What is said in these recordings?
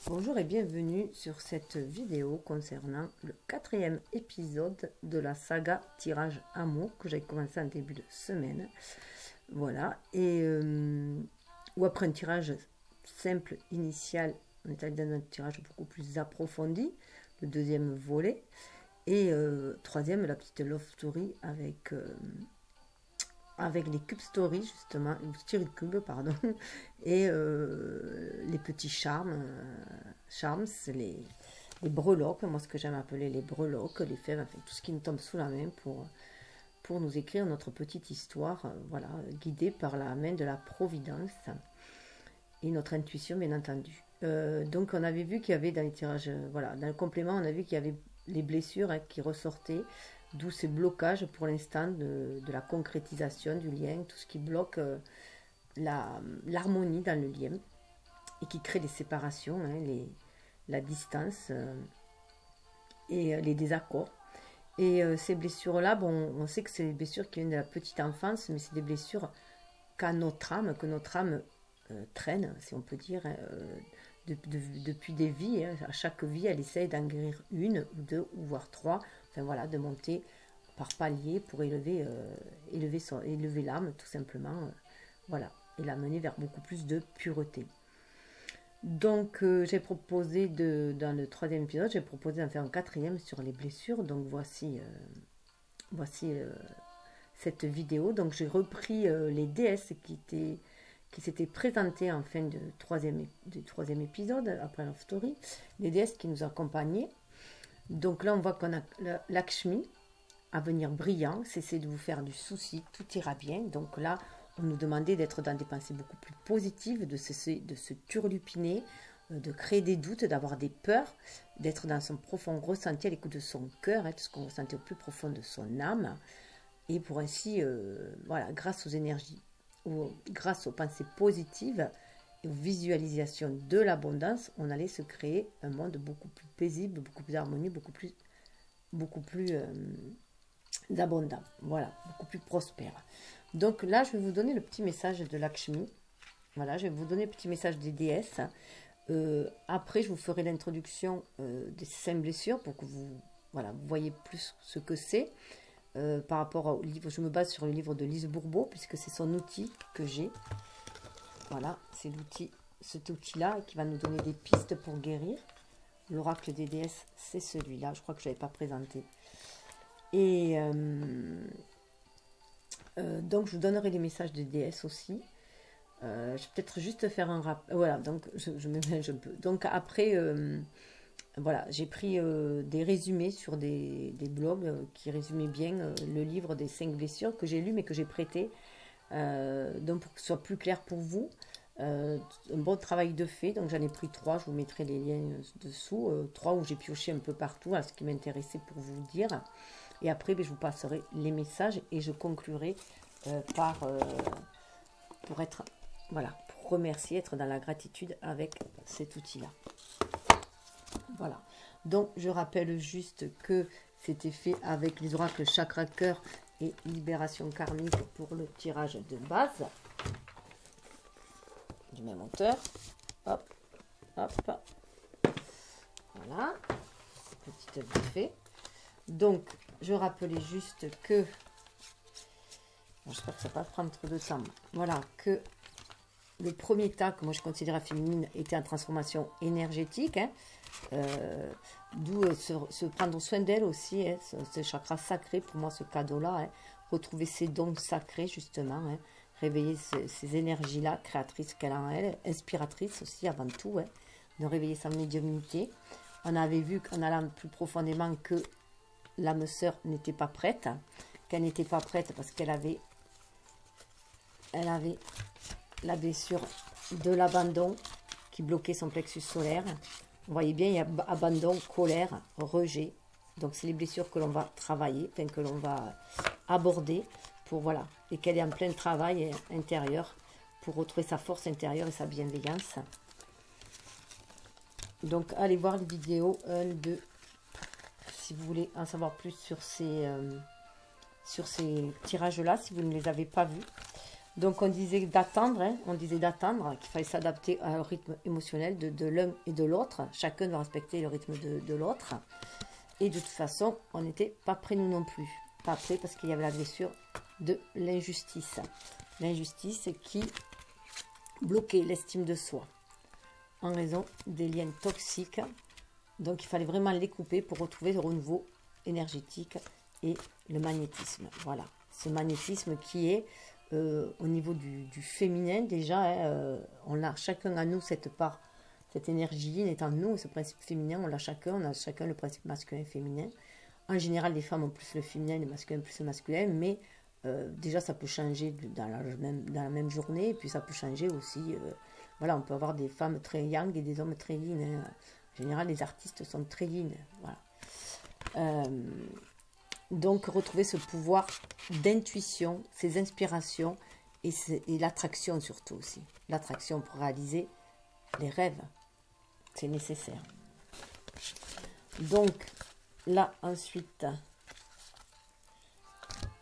Bonjour et bienvenue sur cette vidéo concernant le 4e épisode de la saga Tirage Amour que j'ai commencé en début de semaine. Voilà, ou après un tirage simple initial, on est allé dans un tirage beaucoup plus approfondi, le deuxième volet, et troisième, la petite love story avec les cube story justement, les cube pardon, et les petits charmes, les breloques, moi ce que j'aime appeler les breloques, les fèves, enfin tout ce qui nous tombe sous la main pour nous écrire notre petite histoire, voilà, guidée par la main de la providence et notre intuition bien entendu. Donc on avait vu qu'il y avait dans les tirages, voilà, dans le complément on a vu qu'il y avait les blessures qui ressortaient, d'où ces blocages pour l'instant de la concrétisation du lien, tout ce qui bloque l'harmonie dans le lien et qui crée des séparations, la distance et les désaccords. Et ces blessures-là, bon, on sait que c'est des blessures qui viennent de la petite enfance, mais c'est des blessures que notre âme traîne, si on peut dire, depuis des vies. À chaque vie, elle essaye d'en guérir une ou deux, ou voire trois. Enfin voilà, de monter par palier pour élever l'âme, tout simplement. Voilà, et la mener vers beaucoup plus de pureté. Donc j'ai proposé dans le 3e épisode, j'ai proposé d'en faire un 4e sur les blessures. Donc voici cette vidéo. Donc j'ai repris les déesses qui s'étaient présentées en fin du 3e épisode, après Love Story, les déesses qui nous accompagnaient. Donc là on voit qu'on a Lakshmi, à venir brillant, cessez de vous faire du souci, tout ira bien. Donc là on nous demandait d'être dans des pensées beaucoup plus positives, de se turlupiner, de créer des doutes, d'avoir des peurs, d'être dans son profond ressenti à l'écoute de son cœur, tout ce qu'on ressentait au plus profond de son âme. Et pour ainsi, voilà, grâce aux énergies, ou grâce aux pensées positives et aux visualisations de l'abondance, on allait se créer un monde beaucoup plus paisible, beaucoup plus harmonieux, beaucoup plus abondant, voilà, beaucoup plus prospère. Donc là, je vais vous donner le petit message de Lakshmi. Voilà, je vais vous donner le petit message des déesses. Après, je vous ferai l'introduction des 5 blessures pour que vous voyez plus ce que c'est. Par rapport au livre, je me base sur le livre de Lise Bourbeau, puisque c'est son outil que j'ai. Voilà, c'est cet outil-là qui va nous donner des pistes pour guérir. L'oracle des déesses, c'est celui-là. Je crois que je ne l'avais pas présenté. Et donc, je vous donnerai les messages des déesses aussi. Je vais peut-être juste faire un rappel. Voilà, donc je me mélange un peu. Donc, après, voilà, j'ai pris des résumés sur des blogs qui résumaient bien le livre des 5 blessures que j'ai lu, mais que j'ai prêté. Donc, pour que ce soit plus clair pour vous. Un bon travail de fait. Donc, j'en ai pris 3. Je vous mettrai les liens dessous. 3 où j'ai pioché un peu partout à ce qui m'intéressait pour vous dire. Et après, je vous passerai les messages et je conclurai pour être, voilà, pour remercier, être dans la gratitude avec cet outil-là. Voilà. Donc, je rappelle juste que c'était fait avec les oracles chakra cœur et libération karmique pour le tirage de base du même auteur. Hop, hop. Voilà. Petite vite fait. Donc, je rappelais juste que, j'espère que ça ne va pas prendre trop de temps, voilà, que le premier tas que moi je considère féminine était en transformation énergétique, d'où se prendre soin d'elle aussi, ce chakra sacré, pour moi ce cadeau-là, retrouver ses dons sacrés justement, réveiller ces énergies-là, créatrices qu'elle a en elle, inspiratrices aussi avant tout, de réveiller sa médiumnité. On avait vu qu'en allant plus profondément que l'âme sœur n'était pas prête, qu'elle n'était pas prête parce qu'elle avait la blessure de l'abandon qui bloquait son plexus solaire. Vous voyez bien, il y a abandon, colère, rejet. Donc c'est les blessures que l'on va travailler, enfin que l'on va aborder pour voilà, et qu'elle est en plein travail intérieur pour retrouver sa force intérieure et sa bienveillance. Donc allez voir les vidéos 1, 2, si vous voulez en savoir plus sur ces tirages-là, si vous ne les avez pas vus. Donc on disait d'attendre, hein, qu'il fallait s'adapter au rythme émotionnel de l'un et de l'autre. Chacun doit respecter le rythme de l'autre. Et de toute façon, on n'était pas prêts nous non plus. Pas prêts parce qu'il y avait la blessure de l'injustice. L'injustice qui bloquait l'estime de soi en raison des liens toxiques. Donc il fallait vraiment les couper pour retrouver le renouveau énergétique et le magnétisme. Voilà, ce magnétisme qui est au niveau du féminin déjà, hein, on a chacun à nous cette part, cette énergie est en nous, ce principe féminin, on a chacun le principe masculin et féminin. En général, les femmes ont plus le féminin, les masculins plus le masculin, mais déjà ça peut changer dans la même journée, et puis ça peut changer aussi, voilà, on peut avoir des femmes très yang et des hommes très yin. Hein. En général, les artistes sont très yin, voilà. Donc, retrouver ce pouvoir d'intuition, ces inspirations et l'attraction surtout aussi. L'attraction pour réaliser les rêves, c'est nécessaire. Donc, là, ensuite,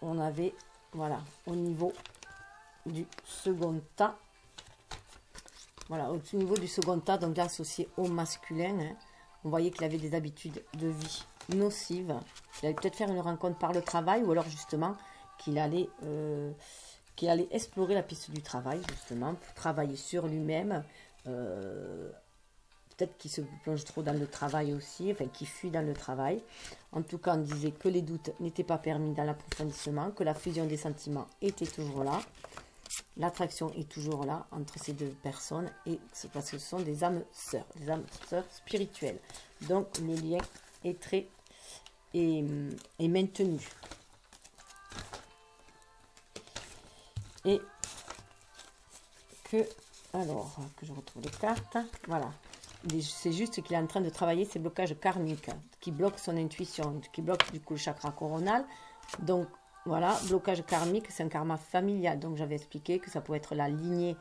on avait, voilà, au niveau du second tas, voilà, au niveau du second tas, donc là, associé au masculin, hein, on voyait qu'il avait des habitudes de vie nocives. Il allait peut-être faire une rencontre par le travail, ou alors justement qu'il allait explorer la piste du travail, justement, pour travailler sur lui-même. Peut-être qu'il se plonge trop dans le travail aussi, enfin qu'il fuit dans le travail. En tout cas, on disait que les doutes n'étaient pas permis dans l'approfondissement, que la fusion des sentiments était toujours là. L'attraction est toujours là entre ces deux personnes, et c'est parce que ce sont des âmes sœurs spirituelles. Donc le lien est maintenu. Et que je retrouve les cartes, voilà. C'est juste qu'il est en train de travailler ces blocages karmiques qui bloquent son intuition, qui bloquent du coup le chakra coronal. Donc voilà, blocage karmique, c'est un karma familial. Donc j'avais expliqué que ça pouvait être la lignée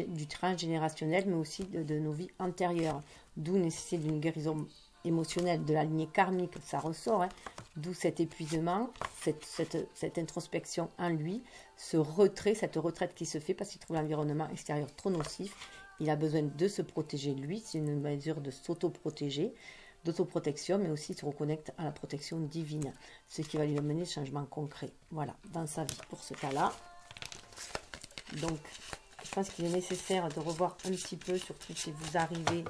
du transgénérationnel, mais aussi de nos vies antérieures. D'où nécessité d'une guérison émotionnelle de la lignée karmique, ça ressort. Hein. D'où cet épuisement, cette introspection en lui, cette retraite qui se fait parce qu'il trouve l'environnement extérieur trop nocif. Il a besoin de se protéger lui, c'est une mesure de s'auto-protéger, d'autoprotection, mais aussi se reconnecte à la protection divine, ce qui va lui amener des changements concrets, voilà, dans sa vie pour ce cas-là. Donc, je pense qu'il est nécessaire de revoir un petit peu, surtout si vous arrivez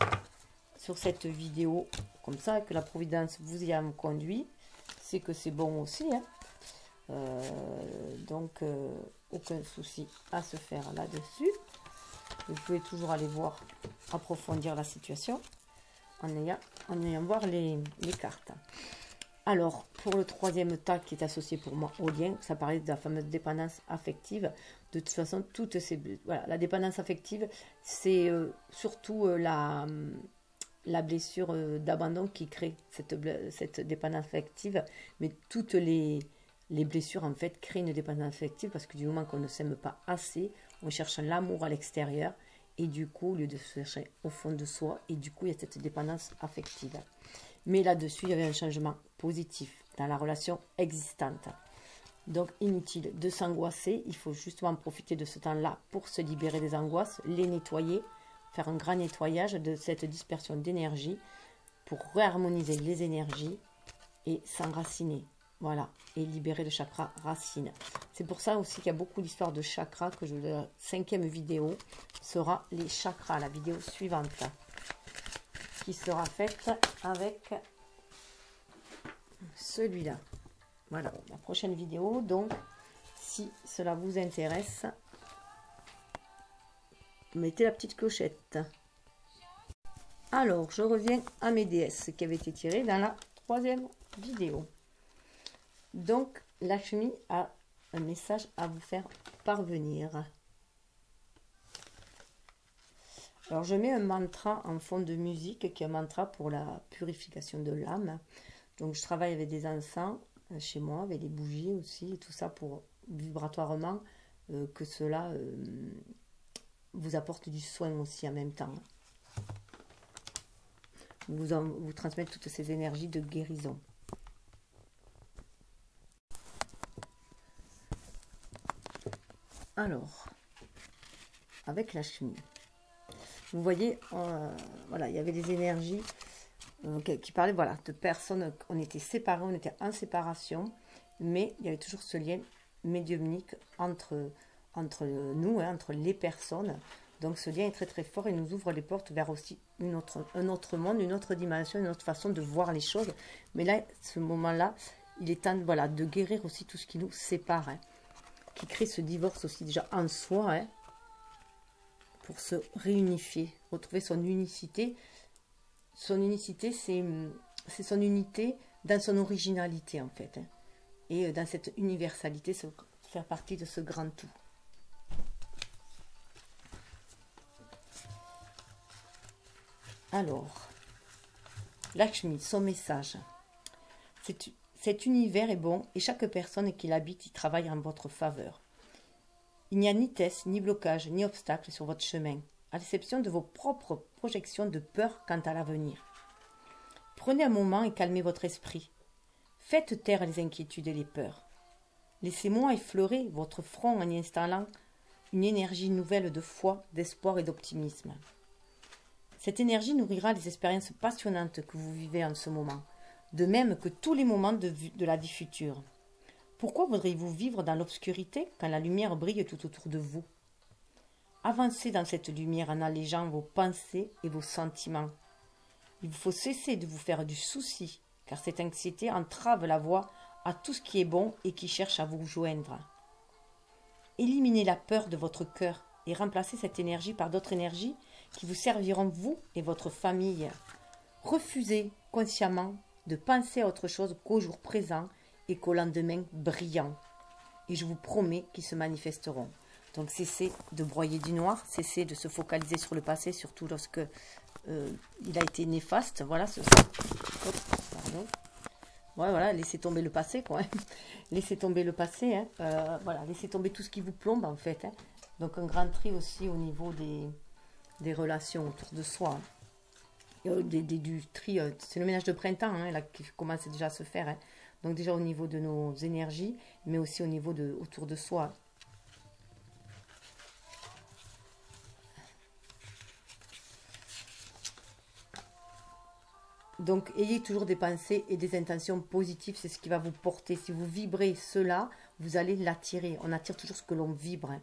sur cette vidéo, comme ça, que la Providence vous y a conduit, c'est que c'est bon aussi, hein. Donc, aucun souci à se faire là-dessus. Vous pouvez toujours aller voir, approfondir la situation en ayant voir les cartes. Alors, pour le troisième tas qui est associé pour moi au lien, ça parlait de la fameuse dépendance affective. De toute façon, voilà, la dépendance affective, c'est surtout la blessure d'abandon qui crée cette dépendance affective. Mais toutes les blessures, en fait, créent une dépendance affective parce que du moment qu'on ne s'aime pas assez, on cherche l'amour à l'extérieur. Et du coup, au lieu de se chercher au fond de soi, et du coup, il y a cette dépendance affective. Mais là-dessus, il y avait un changement positif dans la relation existante. Donc, inutile de s'angoisser. Il faut justement profiter de ce temps-là pour se libérer des angoisses, les nettoyer, faire un grand nettoyage de cette dispersion d'énergie pour réharmoniser les énergies et s'enraciner. Voilà, et libérer le chakra racine. C'est pour ça aussi qu'il y a beaucoup d'histoires de chakras, que la 5e vidéo sera les chakras, la vidéo suivante, qui sera faite avec celui-là. Voilà, la prochaine vidéo. Donc, si cela vous intéresse, mettez la petite clochette. Alors, je reviens à mes déesses qui avaient été tirées dans la 3e vidéo. Donc, Lakshmi a un message à vous faire parvenir. Alors, je mets un mantra en fond de musique, qui est un mantra pour la purification de l'âme. Donc, je travaille avec des encens chez moi, avec des bougies aussi, et tout ça pour vibratoirement que cela vous apporte du soin aussi en même temps. Vous transmettre toutes ces énergies de guérison. Alors, avec la chimie, vous voyez, voilà, il y avait des énergies qui parlaient, voilà, de personnes, on était séparés, on était en séparation, mais il y avait toujours ce lien médiumnique entre nous, hein, entre les personnes. Donc ce lien est très très fort et nous ouvre les portes vers aussi un autre monde, une autre dimension, une autre façon de voir les choses. Mais là, ce moment-là, il est temps, voilà, de guérir aussi tout ce qui nous sépare, hein, qui crée ce divorce aussi déjà en soi, hein, pour se réunifier, retrouver son unicité. Son unicité, c'est son unité dans son originalité en fait, hein, et dans cette universalité, faire partie de ce grand tout. Alors, Lakshmi, son message. Cet univers est bon et chaque personne qui l'habite y travaille en votre faveur. Il n'y a ni test, ni blocage, ni obstacle sur votre chemin, à l'exception de vos propres projections de peur quant à l'avenir. Prenez un moment et calmez votre esprit. Faites taire les inquiétudes et les peurs. Laissez-moi effleurer votre front en y installant une énergie nouvelle de foi, d'espoir et d'optimisme. Cette énergie nourrira les expériences passionnantes que vous vivez en ce moment, de même que tous les moments de la vie future. Pourquoi voudriez-vous vivre dans l'obscurité quand la lumière brille tout autour de vous? Avancez dans cette lumière en allégeant vos pensées et vos sentiments. Il vous faut cesser de vous faire du souci, car cette anxiété entrave la voie à tout ce qui est bon et qui cherche à vous joindre. Éliminez la peur de votre cœur et remplacez cette énergie par d'autres énergies qui vous serviront vous et votre famille. Refusez consciemment de penser à autre chose qu'au jour présent et qu'au lendemain brillant. Et je vous promets qu'ils se manifesteront. Donc cessez de broyer du noir, cessez de se focaliser sur le passé, surtout lorsque il a été néfaste. Voilà, pardon. Ouais, voilà, laissez tomber le passé, quoi. Laissez tomber le passé, hein. Voilà, laissez tomber tout ce qui vous plombe, en fait, hein. Donc un grand tri aussi au niveau des relations autour de soi, hein. Du tri, c'est le ménage de printemps, hein, là, qui commence déjà à se faire, hein. Donc déjà au niveau de nos énergies, mais aussi au niveau autour de soi. Donc, ayez toujours des pensées et des intentions positives, c'est ce qui va vous porter. Si vous vibrez cela, vous allez l'attirer. On attire toujours ce que l'on vibre, hein.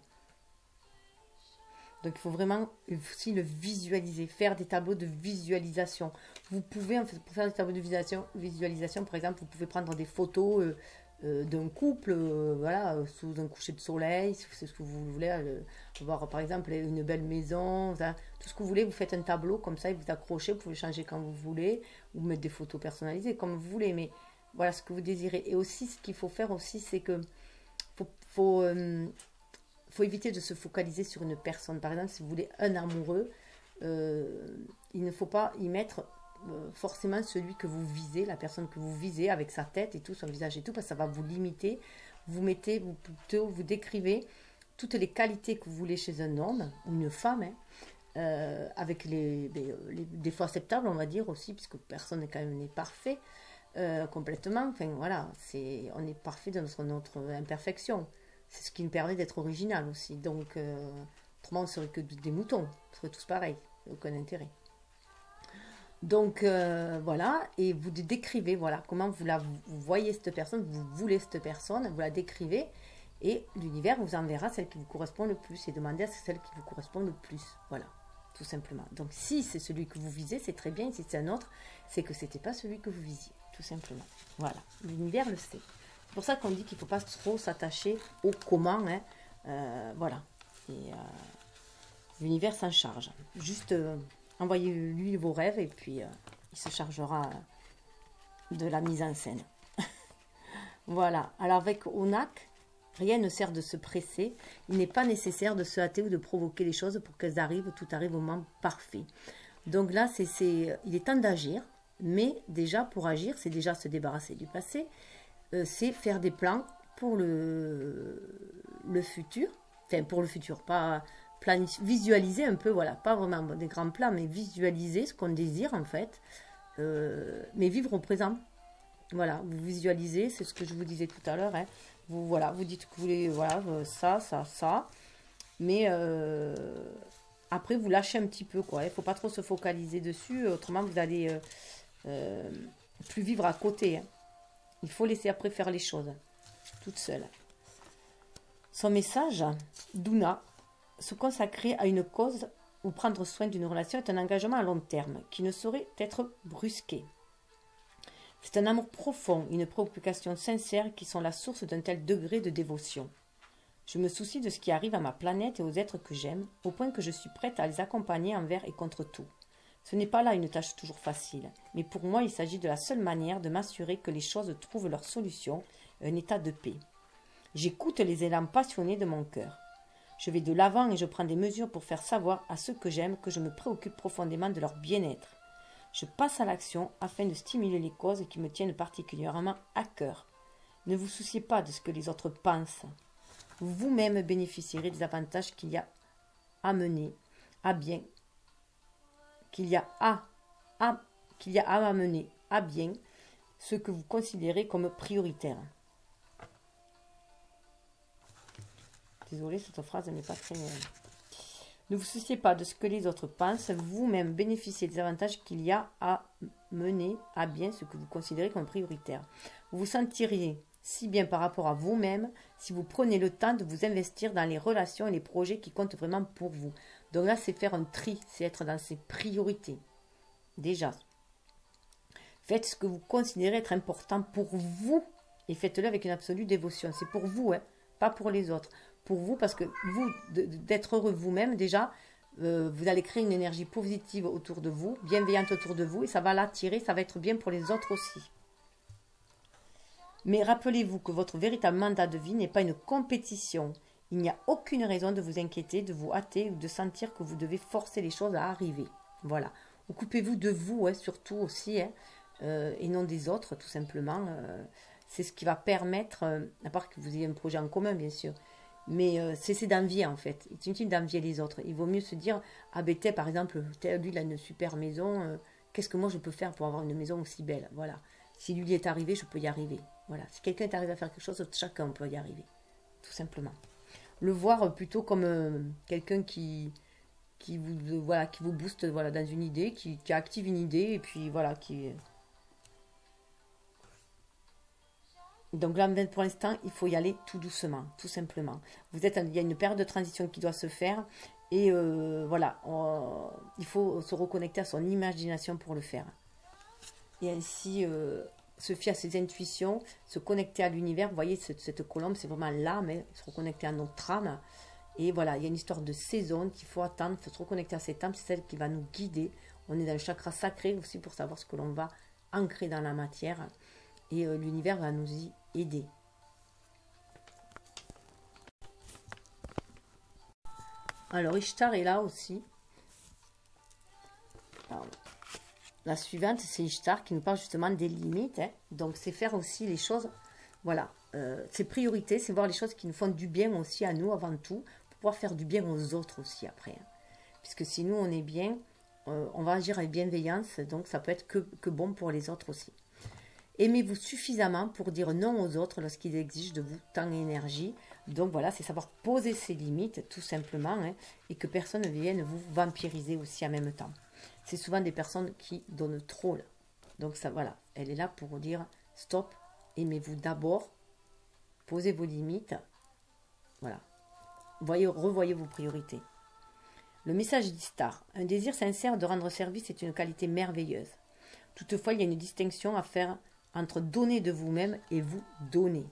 Donc, il faut vraiment aussi le visualiser, faire des tableaux de visualisation. Vous pouvez, en fait, pour faire des tableaux de visualisation, par exemple, vous pouvez prendre des photos d'un couple, voilà, sous un coucher de soleil, si c'est ce que vous voulez, voir par exemple une belle maison, ça, tout ce que vous voulez, vous faites un tableau comme ça et vous accrochez, vous pouvez changer quand vous voulez, ou mettre des photos personnalisées comme vous voulez, mais voilà ce que vous désirez. Et aussi, ce qu'il faut faire aussi, c'est que faut éviter de se focaliser sur une personne. Par exemple, si vous voulez un amoureux, il ne faut pas y mettre forcément celui que vous visez, la personne que vous visez avec sa tête et tout, son visage et tout, parce que ça va vous limiter. Vous décrivez toutes les qualités que vous voulez chez un homme ou une femme, hein, avec des fois acceptables, on va dire aussi, puisque personne n'est quand même n'est parfait complètement. Enfin voilà, on est parfait dans notre imperfection. C'est ce qui nous permet d'être original aussi. Donc, autrement, on serait que des moutons. On serait tous pareils. Aucun intérêt. Donc, voilà. Et vous décrivez, voilà, comment vous voyez cette personne, vous voulez cette personne, vous la décrivez. Et l'univers vous enverra celle qui vous correspond le plus. Et demandez à celle qui vous correspond le plus. Voilà, tout simplement. Donc, si c'est celui que vous visez, c'est très bien. Si c'est un autre, c'est que ce n'était pas celui que vous visiez. Tout simplement. Voilà, l'univers le sait. C'est pour ça qu'on dit qu'il ne faut pas trop s'attacher au comment, hein. Voilà. Et l'univers s'en charge. Juste envoyez-lui vos rêves et puis il se chargera de la mise en scène. Voilà. Alors avec Onak, rien ne sert de se presser. Il n'est pas nécessaire de se hâter ou de provoquer les choses pour qu'elles arrivent. Tout arrive au moment parfait. Donc là, il est temps d'agir. Mais déjà, pour agir, c'est déjà se débarrasser du passé. C'est faire des plans pour le futur, enfin pour le futur, pas visualiser un peu, voilà, pas vraiment des grands plans, mais visualiser ce qu'on désire en fait, mais vivre au présent. Voilà, vous visualisez, c'est ce que je vous disais tout à l'heure, hein. Vous dites que vous voulez, voilà, ça, Mais après, vous lâchez un petit peu, quoi. Il ne faut pas trop se focaliser dessus, autrement vous allez plus vivre à côté. Hein. Il faut laisser après faire les choses, toute seule. Son message, Duna, se consacrer à une cause ou prendre soin d'une relation est un engagement à long terme qui ne saurait être brusqué. C'est un amour profond, une préoccupation sincère qui sont la source d'un tel degré de dévotion. Je me soucie de ce qui arrive à ma planète et aux êtres que j'aime, au point que je suis prête à les accompagner envers et contre tout. Ce n'est pas là une tâche toujours facile, mais pour moi il s'agit de la seule manière de m'assurer que les choses trouvent leur solution, un état de paix. J'écoute les élans passionnés de mon cœur. Je vais de l'avant et je prends des mesures pour faire savoir à ceux que j'aime que je me préoccupe profondément de leur bien-être. Je passe à l'action afin de stimuler les causes qui me tiennent particulièrement à cœur. Ne vous souciez pas de ce que les autres pensent. Vous-même bénéficierez des avantages qu'il y a à mener à bien, qu'il y a à mener à bien ce que vous considérez comme prioritaire. Désolée, cette phrase n'est pas très... Ne vous souciez pas de ce que les autres pensent, vous-même bénéficiez des avantages qu'il y a à mener à bien ce que vous considérez comme prioritaire. Vous vous sentiriez si bien par rapport à vous-même si vous prenez le temps de vous investir dans les relations et les projets qui comptent vraiment pour vous. Donc là, c'est faire un tri, c'est être dans ses priorités. Déjà, faites ce que vous considérez être important pour vous et faites-le avec une absolue dévotion. C'est pour vous, hein, pas pour les autres. Pour vous, parce que vous, d'être heureux vous-même, déjà, vous allez créer une énergie positive autour de vous, bienveillante autour de vous, et ça va l'attirer, ça va être bien pour les autres aussi. Mais rappelez-vous que votre véritable mandat de vie n'est pas une compétition. Il n'y a aucune raison de vous inquiéter, de vous hâter ou de sentir que vous devez forcer les choses à arriver. Voilà. Occupez-vous de vous, hein, surtout aussi, hein, et non des autres, tout simplement. C'est ce qui va permettre, à part que vous ayez un projet en commun, bien sûr, mais cessez d'envier, en fait. C'est inutile d'envier les autres. Il vaut mieux se dire, ah ben, par exemple, lui, il a une super maison, qu'est-ce que moi je peux faire pour avoir une maison aussi belle? Voilà. Si lui est arrivé, je peux y arriver. Voilà. Si quelqu'un est arrivé à faire quelque chose, chacun peut y arriver. Tout simplement. Le voir plutôt comme quelqu'un qui vous booste, voilà, dans une idée, qui active une idée, et puis voilà, qui... Donc là, pour l'instant, il faut y aller tout doucement, tout simplement. Il y a une période de transition qui doit se faire, et voilà, il faut se reconnecter à son imagination pour le faire. Et ainsi se fier à ses intuitions, se connecter à l'univers. Vous voyez, cette colombe, c'est vraiment l'âme, hein, se reconnecter à notre âme. Et voilà, il y a une histoire de saison qu'il faut attendre, il faut se reconnecter à cette âme, c'est celle qui va nous guider. On est dans le chakra sacré aussi pour savoir ce que l'on va ancrer dans la matière. Et l'univers va nous y aider. Alors, Ishtar est là aussi. Alors, la suivante, c'est Ishtar qui nous parle justement des limites. Hein. Donc, c'est faire aussi les choses, voilà, c'est priorité, c'est voir les choses qui nous font du bien aussi à nous avant tout, pour pouvoir faire du bien aux autres aussi après. Hein. Puisque si nous, on est bien, on va agir avec bienveillance, donc ça peut être que bon pour les autres aussi. Aimez-vous suffisamment pour dire non aux autres lorsqu'ils exigent de vous temps et énergie. Donc voilà, c'est savoir poser ses limites, tout simplement, hein, et que personne ne vienne vous vampiriser aussi en même temps. C'est souvent des personnes qui donnent trop. Là. Donc ça, voilà, elle est là pour dire stop, aimez-vous d'abord, posez vos limites. Voilà, revoyez vos priorités. Le message d'Ishtar. Un désir sincère de rendre service est une qualité merveilleuse. Toutefois, il y a une distinction à faire entre donner de vous-même et vous donner.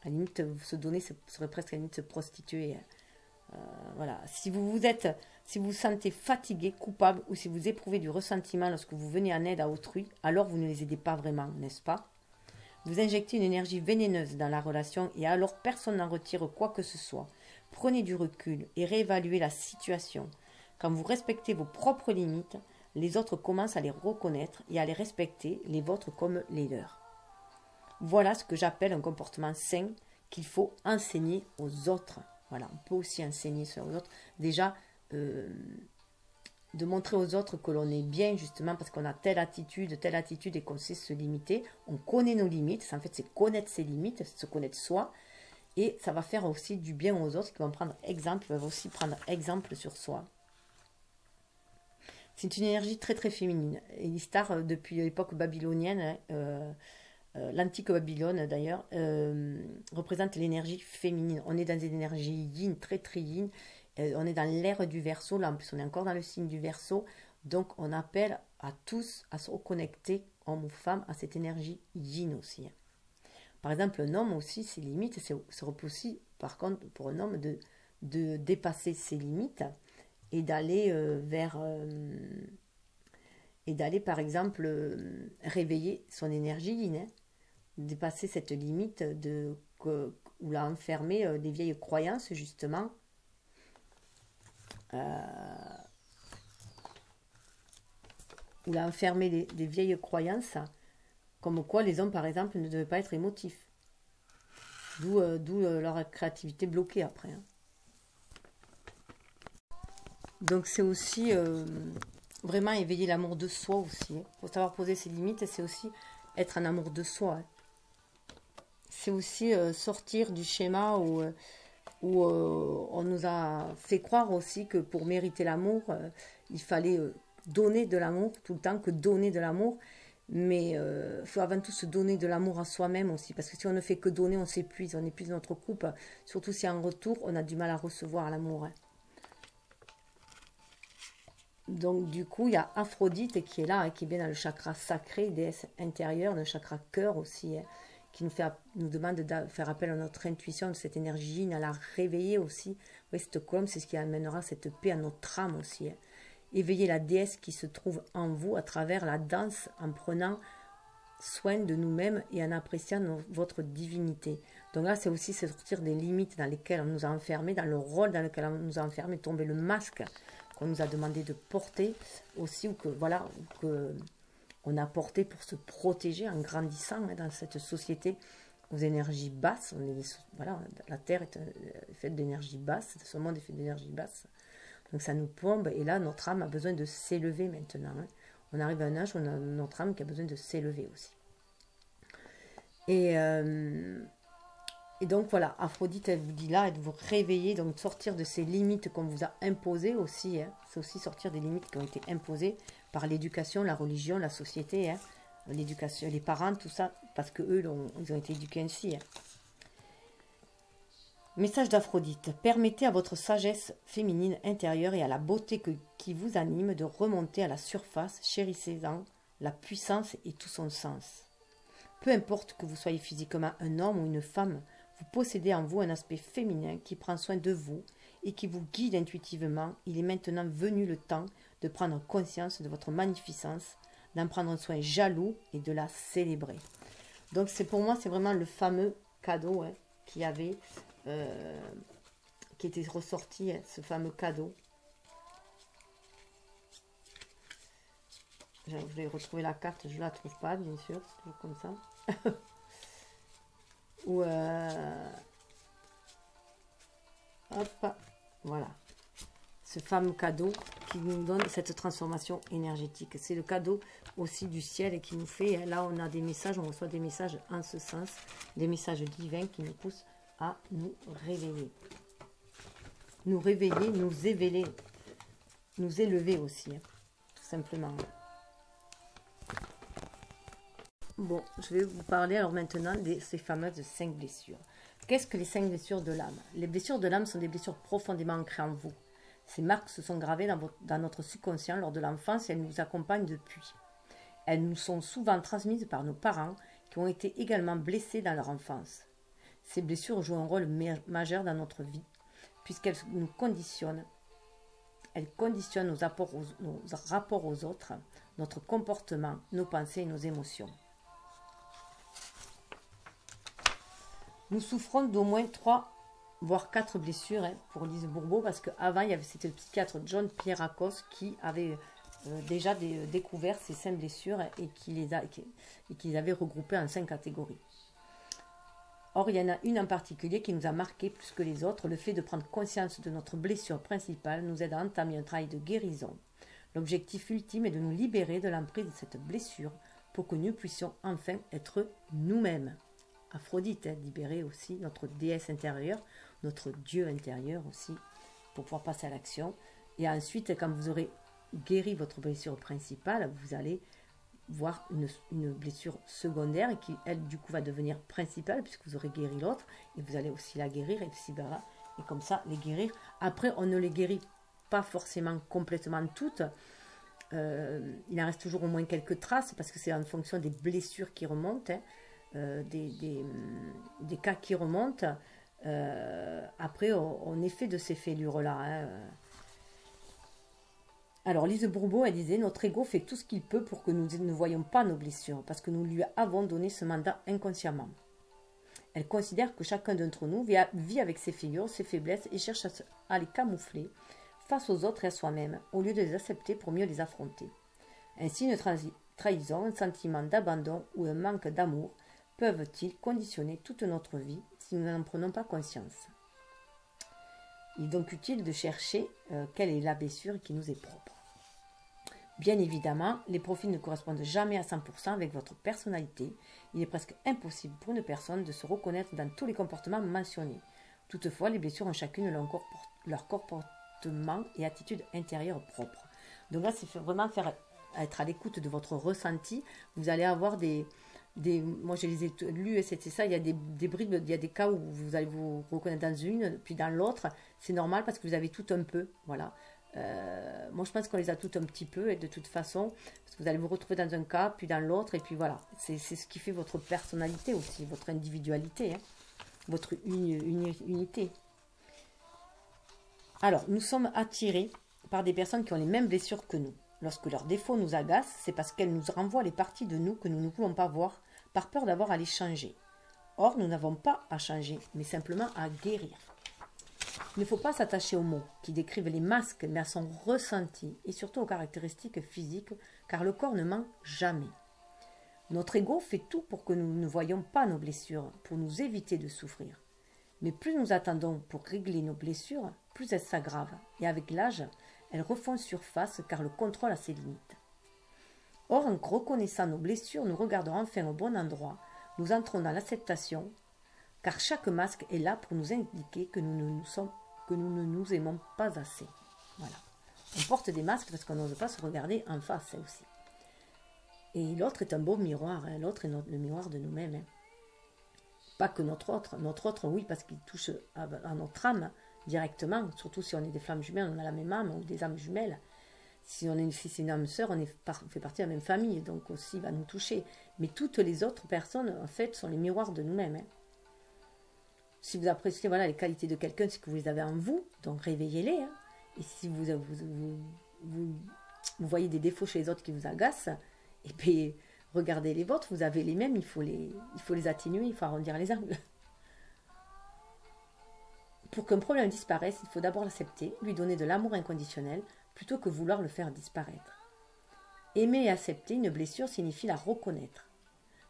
À la limite, se donner, ce serait presque à la limite se prostituer. Voilà. Si vous vous sentez fatigué, coupable, ou si vous éprouvez du ressentiment lorsque vous venez en aide à autrui, alors vous ne les aidez pas vraiment, n'est-ce pas? Vous injectez une énergie vénéneuse dans la relation et alors personne n'en retire quoi que ce soit. Prenez du recul et réévaluez la situation. Quand vous respectez vos propres limites, les autres commencent à les reconnaître et à les respecter, les vôtres comme les leurs. Voilà ce que j'appelle un comportement sain qu'il faut enseigner aux autres. Voilà, on peut aussi enseigner ça aux autres. Déjà, de montrer aux autres que l'on est bien, justement, parce qu'on a telle attitude, et qu'on sait se limiter. On connaît nos limites. En fait, c'est connaître ses limites, se connaître soi. Et ça va faire aussi du bien aux autres qui vont prendre exemple, peuvent aussi prendre exemple sur soi. C'est une énergie très très féminine. Et l'Istar, depuis l'époque babylonienne, l'antique Babylone d'ailleurs, représente l'énergie féminine. On est dans une énergie yin, très très yin. On est dans l'ère du Verseau, là en plus on est encore dans le signe du Verseau. Donc on appelle à tous à se reconnecter, hommes ou femmes, à cette énergie yin aussi. Par exemple, un homme aussi, ses limites, c'est aussi, par contre, pour un homme, de dépasser ses limites et d'aller et d'aller, par exemple, réveiller son énergie yin, hein, dépasser cette limite où l'a enfermé des vieilles croyances, justement, où l'a enfermé des vieilles croyances, comme quoi les hommes, par exemple, ne devaient pas être émotifs. D'où leur créativité bloquée après. Hein. Donc c'est aussi vraiment éveiller l'amour de soi aussi. Il faut savoir poser ses limites et c'est aussi être en amour de soi. Hein. C'est aussi sortir du schéma où on nous a fait croire aussi que pour mériter l'amour, il fallait donner de l'amour tout le temps, que donner de l'amour. Mais il faut avant tout se donner de l'amour à soi-même aussi. Parce que si on ne fait que donner, on s'épuise, on épuise notre coupe. Surtout si en retour, on a du mal à recevoir l'amour. Hein. Donc du coup, il y a Aphrodite qui est là, hein, qui est bien dans le chakra sacré, déesse intérieure, le chakra cœur aussi, hein, qui nous demande de faire appel à notre intuition, de cette énergie, à la réveiller aussi. Oui, cette colombe, c'est ce qui amènera cette paix à notre âme aussi. Hein. Éveiller la déesse qui se trouve en vous à travers la danse, en prenant soin de nous-mêmes et en appréciant votre divinité. Donc là, c'est aussi sortir des limites dans lesquelles on nous a enfermés, dans le rôle dans lequel on nous a enfermés, tomber le masque qu'on nous a demandé de porter aussi, ou que voilà, que on a porté pour se protéger en grandissant hein, dans cette société aux énergies basses. Voilà, la Terre est faite d'énergie basse, ce monde est fait d'énergie basse. Donc ça nous plombe et là notre âme a besoin de s'élever maintenant. Hein. On arrive à un âge où on a notre âme qui a besoin de s'élever aussi. Et donc voilà, Aphrodite elle vous dit là, de vous réveiller, donc de sortir de ces limites qu'on vous a imposées aussi. Hein. C'est aussi sortir des limites qui ont été imposées par l'éducation, la religion, la société, hein. L'éducation, les parents, tout ça, parce qu'eux ils ont été éduqués ainsi. Hein. Message d'Aphrodite. Permettez à votre sagesse féminine intérieure et à la beauté qui vous anime de remonter à la surface, chérissez-en la puissance et tout son sens. Peu importe que vous soyez physiquement un homme ou une femme, vous possédez en vous un aspect féminin qui prend soin de vous et qui vous guide intuitivement. Il est maintenant venu le temps de prendre conscience de votre magnificence, d'en prendre soin jaloux et de la célébrer. Donc pour moi, c'est vraiment le fameux cadeau hein, qui était ressorti, hein, ce fameux cadeau. Je vais retrouver la carte, je ne la trouve pas, bien sûr, c'est toujours comme ça. Ou hop, voilà. Ce fameux cadeau qui nous donne cette transformation énergétique. C'est le cadeau aussi du ciel et qui nous fait, là on a des messages, on reçoit des messages en ce sens, des messages divins qui nous poussent à nous réveiller. Nous réveiller, nous éveiller, nous élever aussi, hein, tout simplement. Bon, je vais vous parler alors maintenant de ces fameuses 5 blessures. Qu'est-ce que les 5 blessures de l'âme? Les blessures de l'âme sont des blessures profondément ancrées en vous. Ces marques se sont gravées dans notre subconscient lors de l'enfance et elles nous accompagnent depuis. Elles nous sont souvent transmises par nos parents qui ont été également blessés dans leur enfance. Ces blessures jouent un rôle majeur dans notre vie puisqu'elles nous conditionnent. Elles conditionnent nos rapports aux autres, notre comportement, nos pensées et nos émotions. Nous souffrons d'au moins 3 voire 4 blessures hein, pour Lise Bourbeau parce qu'avant c'était le psychiatre John Pierrakos qui avait déjà découvert ces 5 blessures et qui les avait regroupées en 5 catégories. Or, il y en a une en particulier qui nous a marqué plus que les autres. Le fait de prendre conscience de notre blessure principale nous aide à entamer un travail de guérison. L'objectif ultime est de nous libérer de l'emprise de cette blessure pour que nous puissions enfin être nous-mêmes. Aphrodite, hein, libérer aussi notre déesse intérieure, notre dieu intérieur aussi, pour pouvoir passer à l'action. Et ensuite, quand vous aurez guéri votre blessure principale, vous allez voir une blessure secondaire et qui, elle, du coup, va devenir principale puisque vous aurez guéri l'autre et vous allez aussi la guérir et comme ça, les guérir. Après, on ne les guérit pas forcément complètement toutes. Il en reste toujours au moins quelques traces parce que c'est en fonction des blessures qui remontent, hein, des cas qui remontent. Après, on est fait de ces fêlures-là. Hein. Alors, Lise Bourbeau, elle disait, notre ego fait tout ce qu'il peut pour que nous ne voyions pas nos blessures, parce que nous lui avons donné ce mandat inconsciemment. Elle considère que chacun d'entre nous vit avec ses figures, ses faiblesses, et cherche à les camoufler face aux autres et à soi-même, au lieu de les accepter pour mieux les affronter. Ainsi, une trahison, un sentiment d'abandon ou un manque d'amour peuvent-ils conditionner toute notre vie si nous n'en prenons pas conscience. Il est donc utile de chercher quelle est la blessure qui nous est propre. Bien évidemment, les profils ne correspondent jamais à 100% avec votre personnalité. Il est presque impossible pour une personne de se reconnaître dans tous les comportements mentionnés. Toutefois, les blessures ont chacune leur comportement et attitude intérieure propre. Donc là, c'est vraiment être à l'écoute de votre ressenti. Vous allez avoir moi je les ai lus et c'était ça, il y a des bribes, il y a des cas où vous allez vous reconnaître dans une, puis dans l'autre. C'est normal parce que vous avez tout un peu, voilà. Moi je pense qu'on les a toutes un petit peu et de toute façon parce que vous allez vous retrouver dans un cas puis dans l'autre et puis voilà, c'est ce qui fait votre personnalité aussi, votre individualité, hein, votre unité. Alors nous sommes attirés par des personnes qui ont les mêmes blessures que nous. Lorsque leurs défauts nous agacent, c'est parce qu'elles nous renvoient les parties de nous que nous ne voulons pas voir par peur d'avoir à les changer. Or nous n'avons pas à changer mais simplement à guérir. Il ne faut pas s'attacher aux mots qui décrivent les masques, mais à son ressenti et surtout aux caractéristiques physiques, car le corps ne ment jamais. Notre ego fait tout pour que nous ne voyions pas nos blessures, pour nous éviter de souffrir. Mais plus nous attendons pour régler nos blessures, plus elles s'aggravent, et avec l'âge, elles refont surface car le contrôle a ses limites. Or, en reconnaissant nos blessures, nous regardons enfin au bon endroit, nous entrons dans l'acceptation, car chaque masque est là pour nous indiquer que nous ne nous aimons pas assez. Voilà. On porte des masques parce qu'on n'ose pas se regarder en face, ça aussi. Et l'autre est un beau miroir, hein. L'autre est le miroir de nous-mêmes. Hein. Pas que notre autre, oui, parce qu'il touche à notre âme directement, surtout si on est des flammes jumelles, on a la même âme, ou des âmes jumelles. Si c'est une âme sœur, on fait partie de la même famille, donc aussi il va nous toucher. Mais toutes les autres personnes, en fait, sont les miroirs de nous-mêmes. Hein. Si vous appréciez les qualités de quelqu'un, c'est que vous les avez en vous, donc réveillez-les. Hein. Et si vous voyez des défauts chez les autres qui vous agacent, et puis regardez les vôtres, vous avez les mêmes, il faut les atténuer, il faut arrondir les angles. Pour qu'un problème disparaisse, il faut d'abord l'accepter, lui donner de l'amour inconditionnel, plutôt que vouloir le faire disparaître. Aimer et accepter une blessure signifie la reconnaître.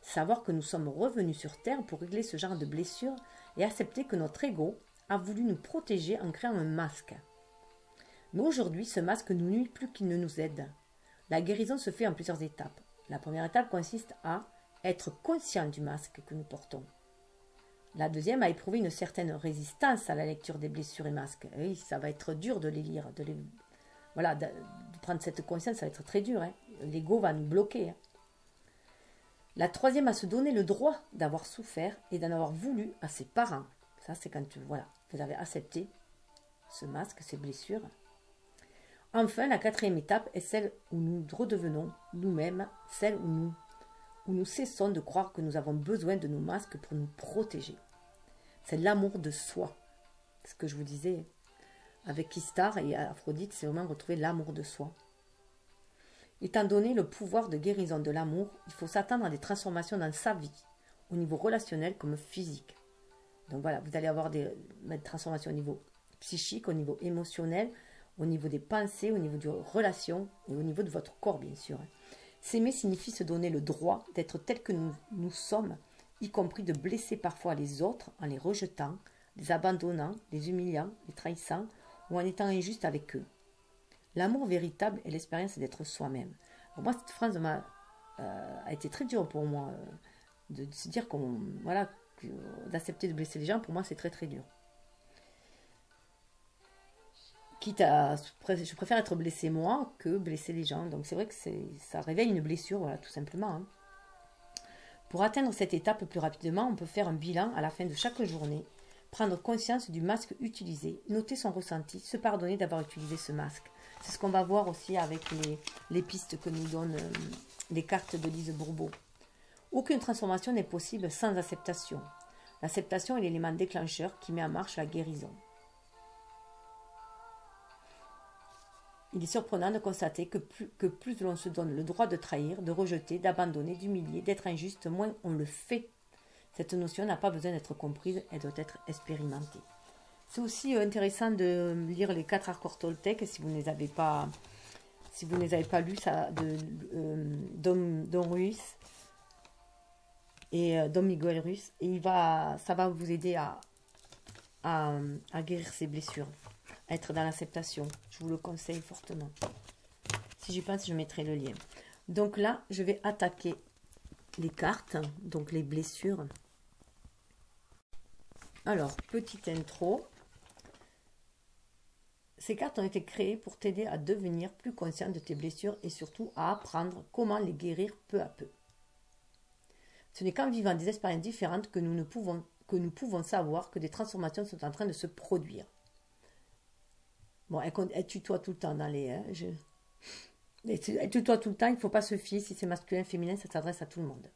Savoir que nous sommes revenus sur Terre pour régler ce genre de blessure et accepter que notre ego a voulu nous protéger en créant un masque. Mais aujourd'hui, ce masque nous nuit plus qu'il ne nous aide. La guérison se fait en plusieurs étapes. La première étape consiste à être conscient du masque que nous portons. La deuxième, à éprouver une certaine résistance à la lecture des blessures et masques. Et oui, ça va être dur de les lire, de prendre cette conscience, ça va être très dur. Hein. L'ego va nous bloquer. Hein. La troisième, à se donner le droit d'avoir souffert et d'en avoir voulu à ses parents. Ça, c'est quand vous avez accepté ce masque, ces blessures. Enfin, la quatrième étape est celle où nous redevenons nous-mêmes, celle où nous cessons de croire que nous avons besoin de nos masques pour nous protéger. C'est l'amour de soi. Ce que je vous disais avec Istar et Aphrodite, c'est vraiment retrouver l'amour de soi. Étant donné le pouvoir de guérison de l'amour, il faut s'attendre à des transformations dans sa vie, au niveau relationnel comme physique. Donc voilà, vous allez avoir des transformations au niveau psychique, au niveau émotionnel, au niveau des pensées, au niveau des relations et au niveau de votre corps, bien sûr. S'aimer signifie se donner le droit d'être tel que nous sommes, y compris de blesser parfois les autres en les rejetant, les abandonnant, les humiliant, les trahissant ou en étant injuste avec eux. L'amour véritable est l'expérience d'être soi-même. Alors moi, cette phrase a été très dure pour moi, de se dire d'accepter de blesser les gens, pour moi, c'est très très dur. Quitte à, je préfère être blessé moi que blesser les gens. Donc c'est vrai que ça réveille une blessure, voilà, tout simplement. Hein. Pour atteindre cette étape plus rapidement, on peut faire un bilan à la fin de chaque journée, prendre conscience du masque utilisé, noter son ressenti, se pardonner d'avoir utilisé ce masque. C'est ce qu'on va voir aussi avec les pistes que nous donnent les cartes de Lise Bourbeau. Aucune transformation n'est possible sans acceptation. L'acceptation est l'élément déclencheur qui met en marche la guérison. Il est surprenant de constater que plus l'on se donne le droit de trahir, de rejeter, d'abandonner, d'humilier, d'être injuste, moins on le fait. Cette notion n'a pas besoin d'être comprise, elle doit être expérimentée. C'est aussi intéressant de lire les 4 accords toltèques si vous ne les avez pas, lus, ça, de Don Ruiz et Don Miguel Ruiz. Et ça va vous aider à guérir ces blessures. Être dans l'acceptation. Je vous le conseille fortement. Si j'y pense, je mettrai le lien. Donc là, je vais attaquer les cartes, donc les blessures. Alors, petite intro. Ces cartes ont été créées pour t'aider à devenir plus conscient de tes blessures et surtout à apprendre comment les guérir peu à peu. Ce n'est qu'en vivant des expériences différentes que nous pouvons savoir que des transformations sont en train de se produire. Bon, elle tutoie tout le temps dans les... Elle tutoie tout le temps, il ne faut pas se fier. Si c'est masculin, féminin, ça s'adresse à tout le monde.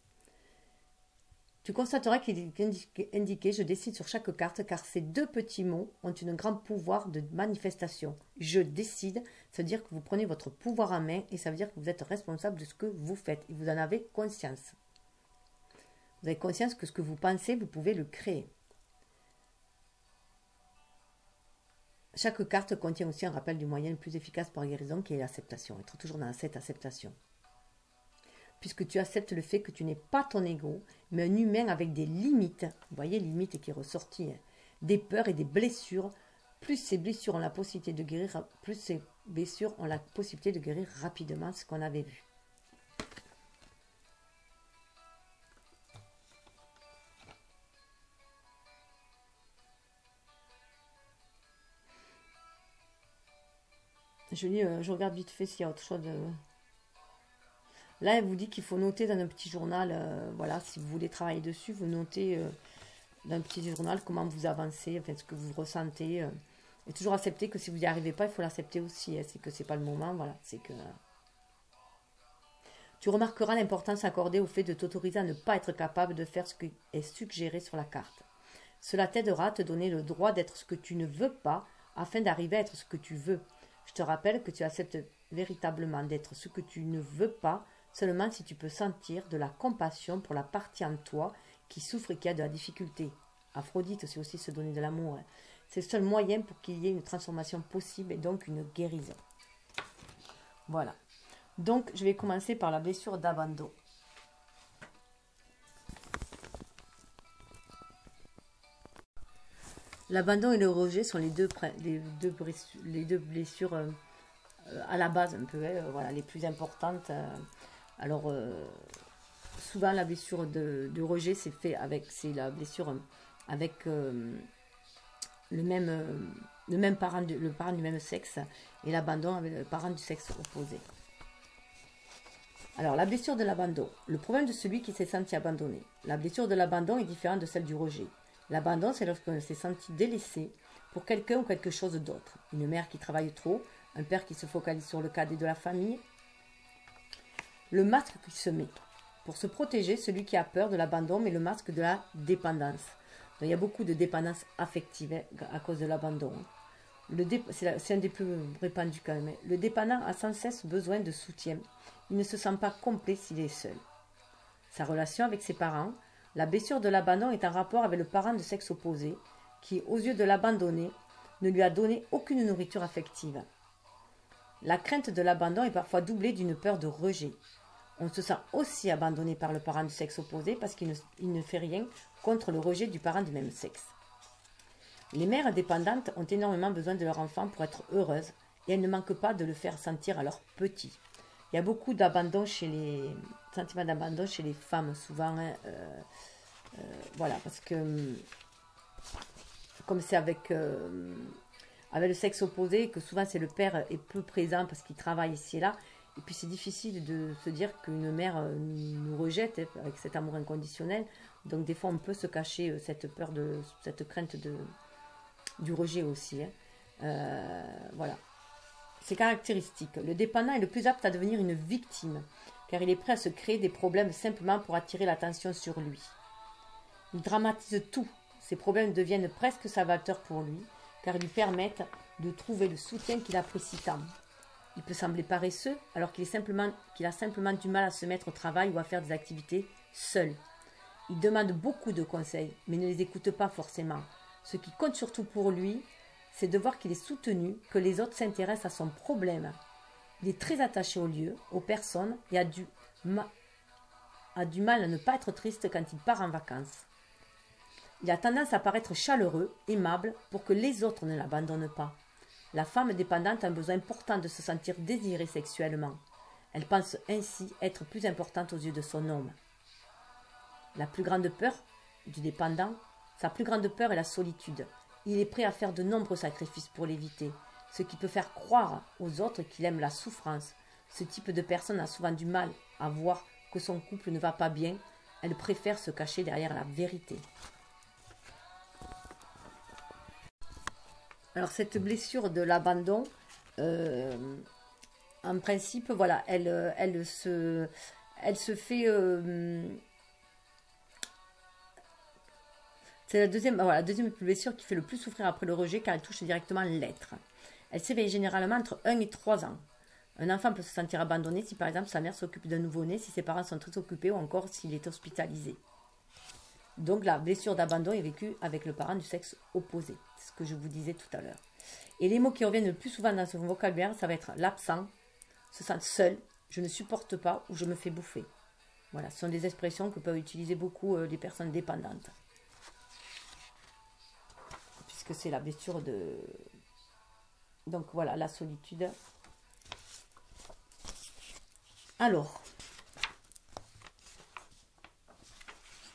Tu constateras qu'il est indiqué « Je décide sur chaque carte » car ces 2 petits mots ont un grand pouvoir de manifestation. « Je décide », ça veut dire que vous prenez votre pouvoir en main et ça veut dire que vous êtes responsable de ce que vous faites. Et vous en avez conscience. Vous avez conscience que ce que vous pensez, vous pouvez le créer. Chaque carte contient aussi un rappel du moyen le plus efficace pour la guérison qui est l'acceptation. Être toujours dans cette acceptation. Puisque tu acceptes le fait que tu n'es pas ton ego, mais un humain avec des limites. Vous voyez, limites qui est ressorti. Hein, des peurs et des blessures. Plus ces blessures ont la possibilité de guérir, plus ces blessures ont la possibilité de guérir rapidement, ce qu'on avait vu. Je regarde vite fait s'il y a autre chose. Là, elle vous dit qu'il faut noter dans un petit journal, voilà, si vous voulez travailler dessus, vous notez dans un petit journal comment vous avancez, enfin, ce que vous ressentez. Et toujours accepter que si vous n'y arrivez pas, il faut l'accepter aussi. Hein, c'est que c'est pas le moment, voilà. C'est que tu remarqueras l'importance accordée au fait de t'autoriser à ne pas être capable de faire ce qui est suggéré sur la carte. Cela t'aidera à te donner le droit d'être ce que tu ne veux pas afin d'arriver à être ce que tu veux. Je te rappelle que tu acceptes véritablement d'être ce que tu ne veux pas seulement si tu peux sentir de la compassion pour la partie en toi qui souffre et qui a de la difficulté. Aphrodite, c'est aussi se donner de l'amour. Hein. C'est le seul moyen pour qu'il y ait une transformation possible et donc une guérison. Voilà. Donc, je vais commencer par la blessure d'abandon. L'abandon et le rejet sont les deux blessures à la base un peu, voilà, les plus importantes. Alors, souvent la blessure de rejet, c'est la blessure avec le parent du même sexe et l'abandon avec le parent du sexe opposé. Alors, la blessure de l'abandon. Le problème de celui qui s'est senti abandonné. La blessure de l'abandon est différente de celle du rejet. L'abandon, c'est lorsqu'on s'est senti délaissé pour quelqu'un ou quelque chose d'autre. Une mère qui travaille trop, un père qui se focalise sur le cadet de la famille. Le masque qui se met. Pour se protéger, celui qui a peur de l'abandon met le masque de la dépendance. Donc, il y a beaucoup de dépendance affective à cause de l'abandon. C'est un des plus répandus quand même. Le dépendant a sans cesse besoin de soutien. Il ne se sent pas complet s'il est seul. Sa relation avec ses parents. La blessure de l'abandon est en rapport avec le parent de sexe opposé qui, aux yeux de l'abandonné, ne lui a donné aucune nourriture affective. La crainte de l'abandon est parfois doublée d'une peur de rejet. On se sent aussi abandonné par le parent du sexe opposé parce qu'il ne fait rien contre le rejet du parent du même sexe. Les mères dépendantes ont énormément besoin de leur enfant pour être heureuses et elles ne manquent pas de le faire sentir à leurs petits. Il y a beaucoup d'abandon sentiments d'abandon chez les femmes souvent. Hein, Voilà, parce que comme c'est avec le sexe opposé, que souvent c'est le père est peu présent parce qu'il travaille ici et là, et puis c'est difficile de se dire qu'une mère nous rejette avec cet amour inconditionnel. Donc des fois on peut se cacher cette peur, cette crainte du rejet aussi. Voilà. C'est caractéristique. Le dépendant est le plus apte à devenir une victime, car il est prêt à se créer des problèmes simplement pour attirer l'attention sur lui. Il dramatise tout. Ces problèmes deviennent presque salvateurs pour lui, car ils lui permettent de trouver le soutien qu'il apprécie tant. Il peut sembler paresseux, alors qu'il a simplement du mal à se mettre au travail ou à faire des activités seul. Il demande beaucoup de conseils, mais ne les écoute pas forcément. Ce qui compte surtout pour lui, c'est de voir qu'il est soutenu, que les autres s'intéressent à son problème. Il est très attaché au lieu, aux personnes et a du mal à ne pas être triste quand il part en vacances. Il a tendance à paraître chaleureux, aimable, pour que les autres ne l'abandonnent pas. La femme dépendante a un besoin important de se sentir désirée sexuellement. Elle pense ainsi être plus importante aux yeux de son homme. La plus grande peur du dépendant, sa plus grande peur est la solitude. Il est prêt à faire de nombreux sacrifices pour l'éviter, ce qui peut faire croire aux autres qu'il aime la souffrance. Ce type de personne a souvent du mal à voir que son couple ne va pas bien. Elle préfère se cacher derrière la vérité. Alors cette blessure de l'abandon, en principe, voilà, elle se fait... c'est la deuxième blessure qui fait le plus souffrir après le rejet, car elle touche directement l'être. Elle s'éveille généralement entre 1 et 3 ans. Un enfant peut se sentir abandonné si par exemple sa mère s'occupe d'un nouveau-né, si ses parents sont très occupés ou encore s'il est hospitalisé. Donc la blessure d'abandon est vécue avec le parent du sexe opposé. C'est ce que je vous disais tout à l'heure. Et les mots qui reviennent le plus souvent dans ce vocabulaire, ça va être l'absent, se sent seul, je ne supporte pas ou je me fais bouffer. Voilà, ce sont des expressions que peuvent utiliser beaucoup les personnes dépendantes. Puisque c'est la blessure de... Donc voilà, la solitude. Alors,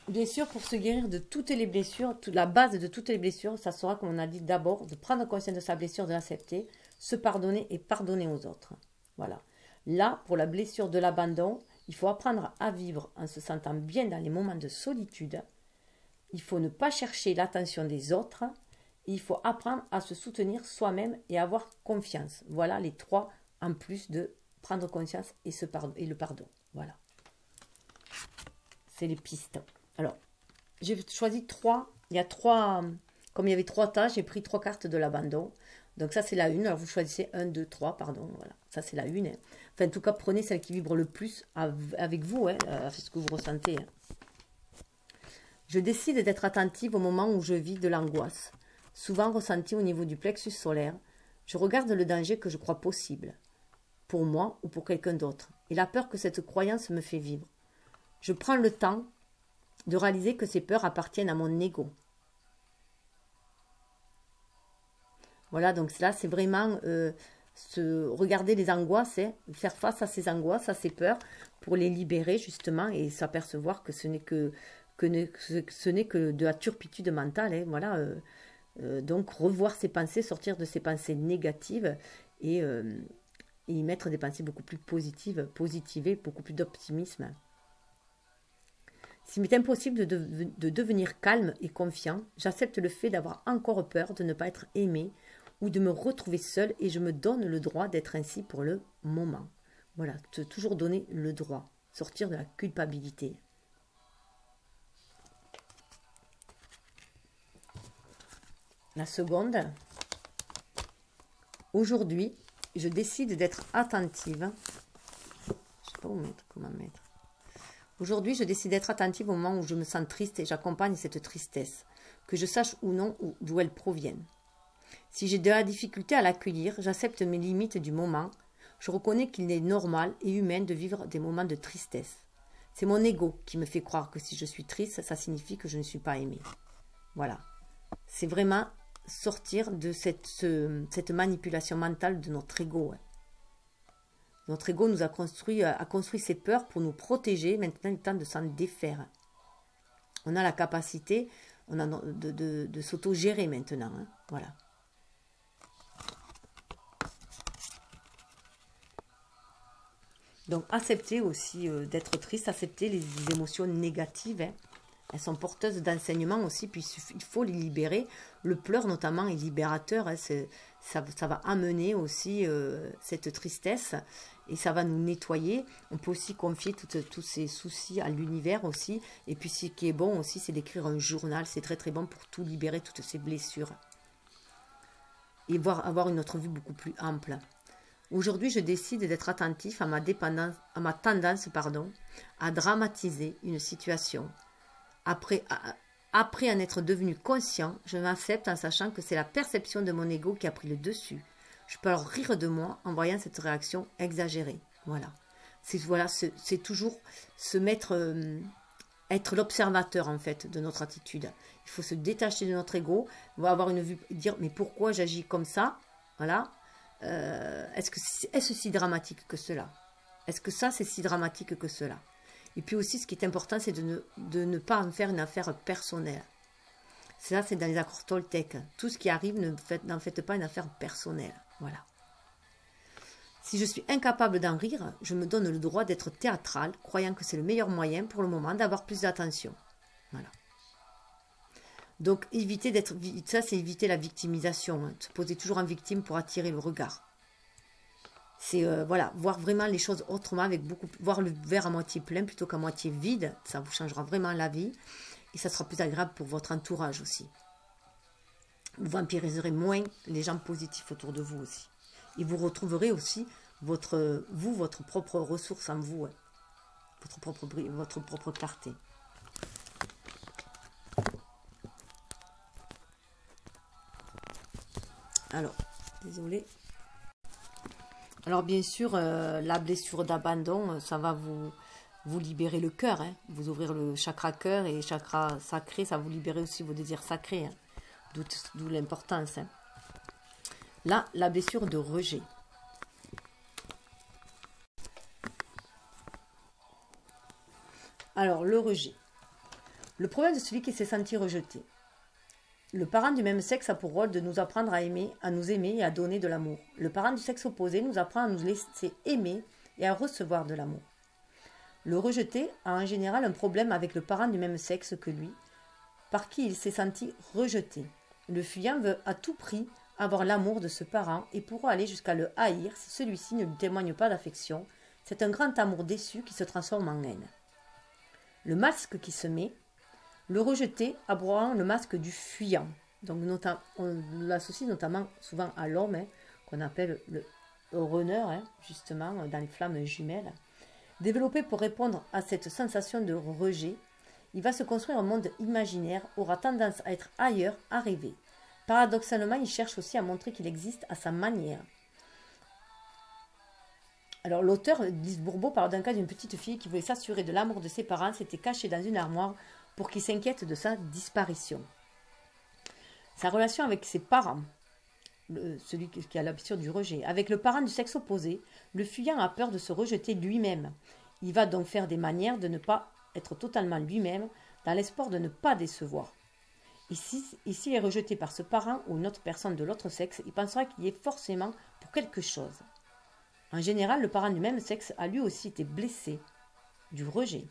bien sûr, pour se guérir de toutes les blessures, la base de toutes les blessures, ça sera, comme on a dit d'abord, de prendre conscience de sa blessure, de l'accepter, se pardonner et pardonner aux autres. Voilà. Là, pour la blessure de l'abandon, il faut apprendre à vivre en se sentant bien dans les moments de solitude. Il faut ne pas chercher l'attention des autres. Il faut apprendre à se soutenir soi-même et avoir confiance. Voilà les 3 en plus de prendre conscience et le pardon. Voilà. C'est les pistes. Alors, j'ai choisi 3. Il y a 3, comme il y avait 3 tâches, j'ai pris 3 cartes de l'abandon. Donc ça, c'est la 1. Alors, vous choisissez 1, 2, 3, pardon. Voilà, ça, c'est la 1. Hein. Enfin, en tout cas, prenez celle qui vibre le plus avec vous, hein, c'est ce que vous ressentez. Hein. Je décide d'être attentive au moment où je vis de l'angoisse, souvent ressentie au niveau du plexus solaire. Je regarde le danger que je crois possible, pour moi ou pour quelqu'un d'autre, et la peur que cette croyance me fait vivre. Je prends le temps de réaliser que ces peurs appartiennent à mon ego. Voilà, donc là, c'est vraiment regarder les angoisses, hein, faire face à ces angoisses, à ces peurs, pour les libérer justement et s'apercevoir que ce n'est que de la turpitude mentale. Hein, voilà, donc revoir ses pensées, sortir de ces pensées négatives et y mettre des pensées beaucoup plus positiver, beaucoup plus d'optimisme. S'il m'est impossible de devenir calme et confiant, j'accepte le fait d'avoir encore peur de ne pas être aimé ou de me retrouver seule et je me donne le droit d'être ainsi pour le moment. Voilà, toujours donner le droit, sortir de la culpabilité. La seconde, aujourd'hui, je décide d'être attentive. Je ne sais pas où mettre, comment mettre. Aujourd'hui, je décide d'être attentive au moment où je me sens triste et j'accompagne cette tristesse, que je sache ou non d'où elle provienne. Si j'ai de la difficulté à l'accueillir, j'accepte mes limites du moment. Je reconnais qu'il est normal et humain de vivre des moments de tristesse. C'est mon ego qui me fait croire que si je suis triste, ça signifie que je ne suis pas aimée. Voilà. C'est vraiment sortir de cette manipulation mentale de notre ego. Notre ego nous a construit ces peurs pour nous protéger. Maintenant, il est temps de s'en défaire. On a la capacité de s'auto-gérer maintenant. Hein. Voilà. Donc, accepter aussi d'être triste, accepter les émotions négatives. Hein. Elles sont porteuses d'enseignement aussi, puis il faut les libérer. Le pleur, notamment, est libérateur. Hein. Ça va amener aussi cette tristesse et ça va nous nettoyer. On peut aussi confier tous ces soucis à l'univers aussi. Et puis, ce qui est bon aussi, c'est d'écrire un journal. C'est très, très bon pour tout libérer, toutes ces blessures. Et avoir une autre vue beaucoup plus ample. Aujourd'hui, je décide d'être attentif à ma tendance à dramatiser une situation. Après en être devenu conscient, je m'accepte en sachant que c'est la perception de mon ego qui a pris le dessus. Je peux alors rire de moi en voyant cette réaction exagérée. Voilà. C'est toujours se mettre, être l'observateur en fait de notre attitude. Il faut se détacher de notre ego, avoir une vue, dire mais pourquoi j'agis comme ça. Voilà. Est-ce si dramatique que cela? Est-ce que ça c'est si dramatique que cela? Et puis aussi, ce qui est important, c'est de ne pas en faire une affaire personnelle. Ça, c'est dans les accords Toltec. Tout ce qui arrive, n'en faites pas une affaire personnelle. Voilà. Si je suis incapable d'en rire, je me donne le droit d'être théâtral, croyant que c'est le meilleur moyen pour le moment d'avoir plus d'attention. Voilà. Donc, ça, c'est éviter la victimisation. Hein. Se poser toujours en victime pour attirer le regard. C'est voilà, voir vraiment les choses autrement, voir le verre à moitié plein plutôt qu'à moitié vide. Ça vous changera vraiment la vie et ça sera plus agréable pour votre entourage aussi. Vous vampiriserez moins les gens positifs autour de vous aussi. Et vous retrouverez aussi votre propre ressource en vous, hein. votre propre clarté. Alors, désolé. Alors bien sûr, la blessure d'abandon, ça va vous libérer le cœur. Hein. Vous ouvrir le chakra cœur et chakra sacré, ça va vous libérer aussi vos désirs sacrés. Hein. D'où l'importance. Hein. Là, la blessure de rejet. Alors, le rejet. Le problème de celui qui s'est senti rejeté. Le parent du même sexe a pour rôle de nous apprendre à aimer, à nous aimer et à donner de l'amour. Le parent du sexe opposé nous apprend à nous laisser aimer et à recevoir de l'amour. Le rejeté a en général un problème avec le parent du même sexe que lui, par qui il s'est senti rejeté. Le fuyant veut à tout prix avoir l'amour de ce parent et pourra aller jusqu'à le haïr si celui-ci ne lui témoigne pas d'affection. C'est un grand amour déçu qui se transforme en haine. Le masque qui se met. Le rejeté abroant le masque du fuyant. Donc on l'associe notamment souvent à l'homme, hein, qu'on appelle le runner, hein, justement, dans les flammes jumelles. Développé pour répondre à cette sensation de rejet, il va se construire un monde imaginaire, aura tendance à être ailleurs, à rêver. Paradoxalement, il cherche aussi à montrer qu'il existe à sa manière. Alors l'auteur, Lise Bourbeau, parle d'un cas d'une petite fille qui voulait s'assurer de l'amour de ses parents, s'était cachée dans une armoire pour qu'il s'inquiète de sa disparition. Sa relation avec ses parents, celui qui a la blessure du rejet, avec le parent du sexe opposé, le fuyant a peur de se rejeter lui-même. Il va donc faire des manières de ne pas être totalement lui-même, dans l'espoir de ne pas décevoir. Ici, s'il est rejeté par ce parent ou une autre personne de l'autre sexe, il pensera qu'il y est forcément pour quelque chose. En général, le parent du même sexe a lui aussi été blessé du rejet.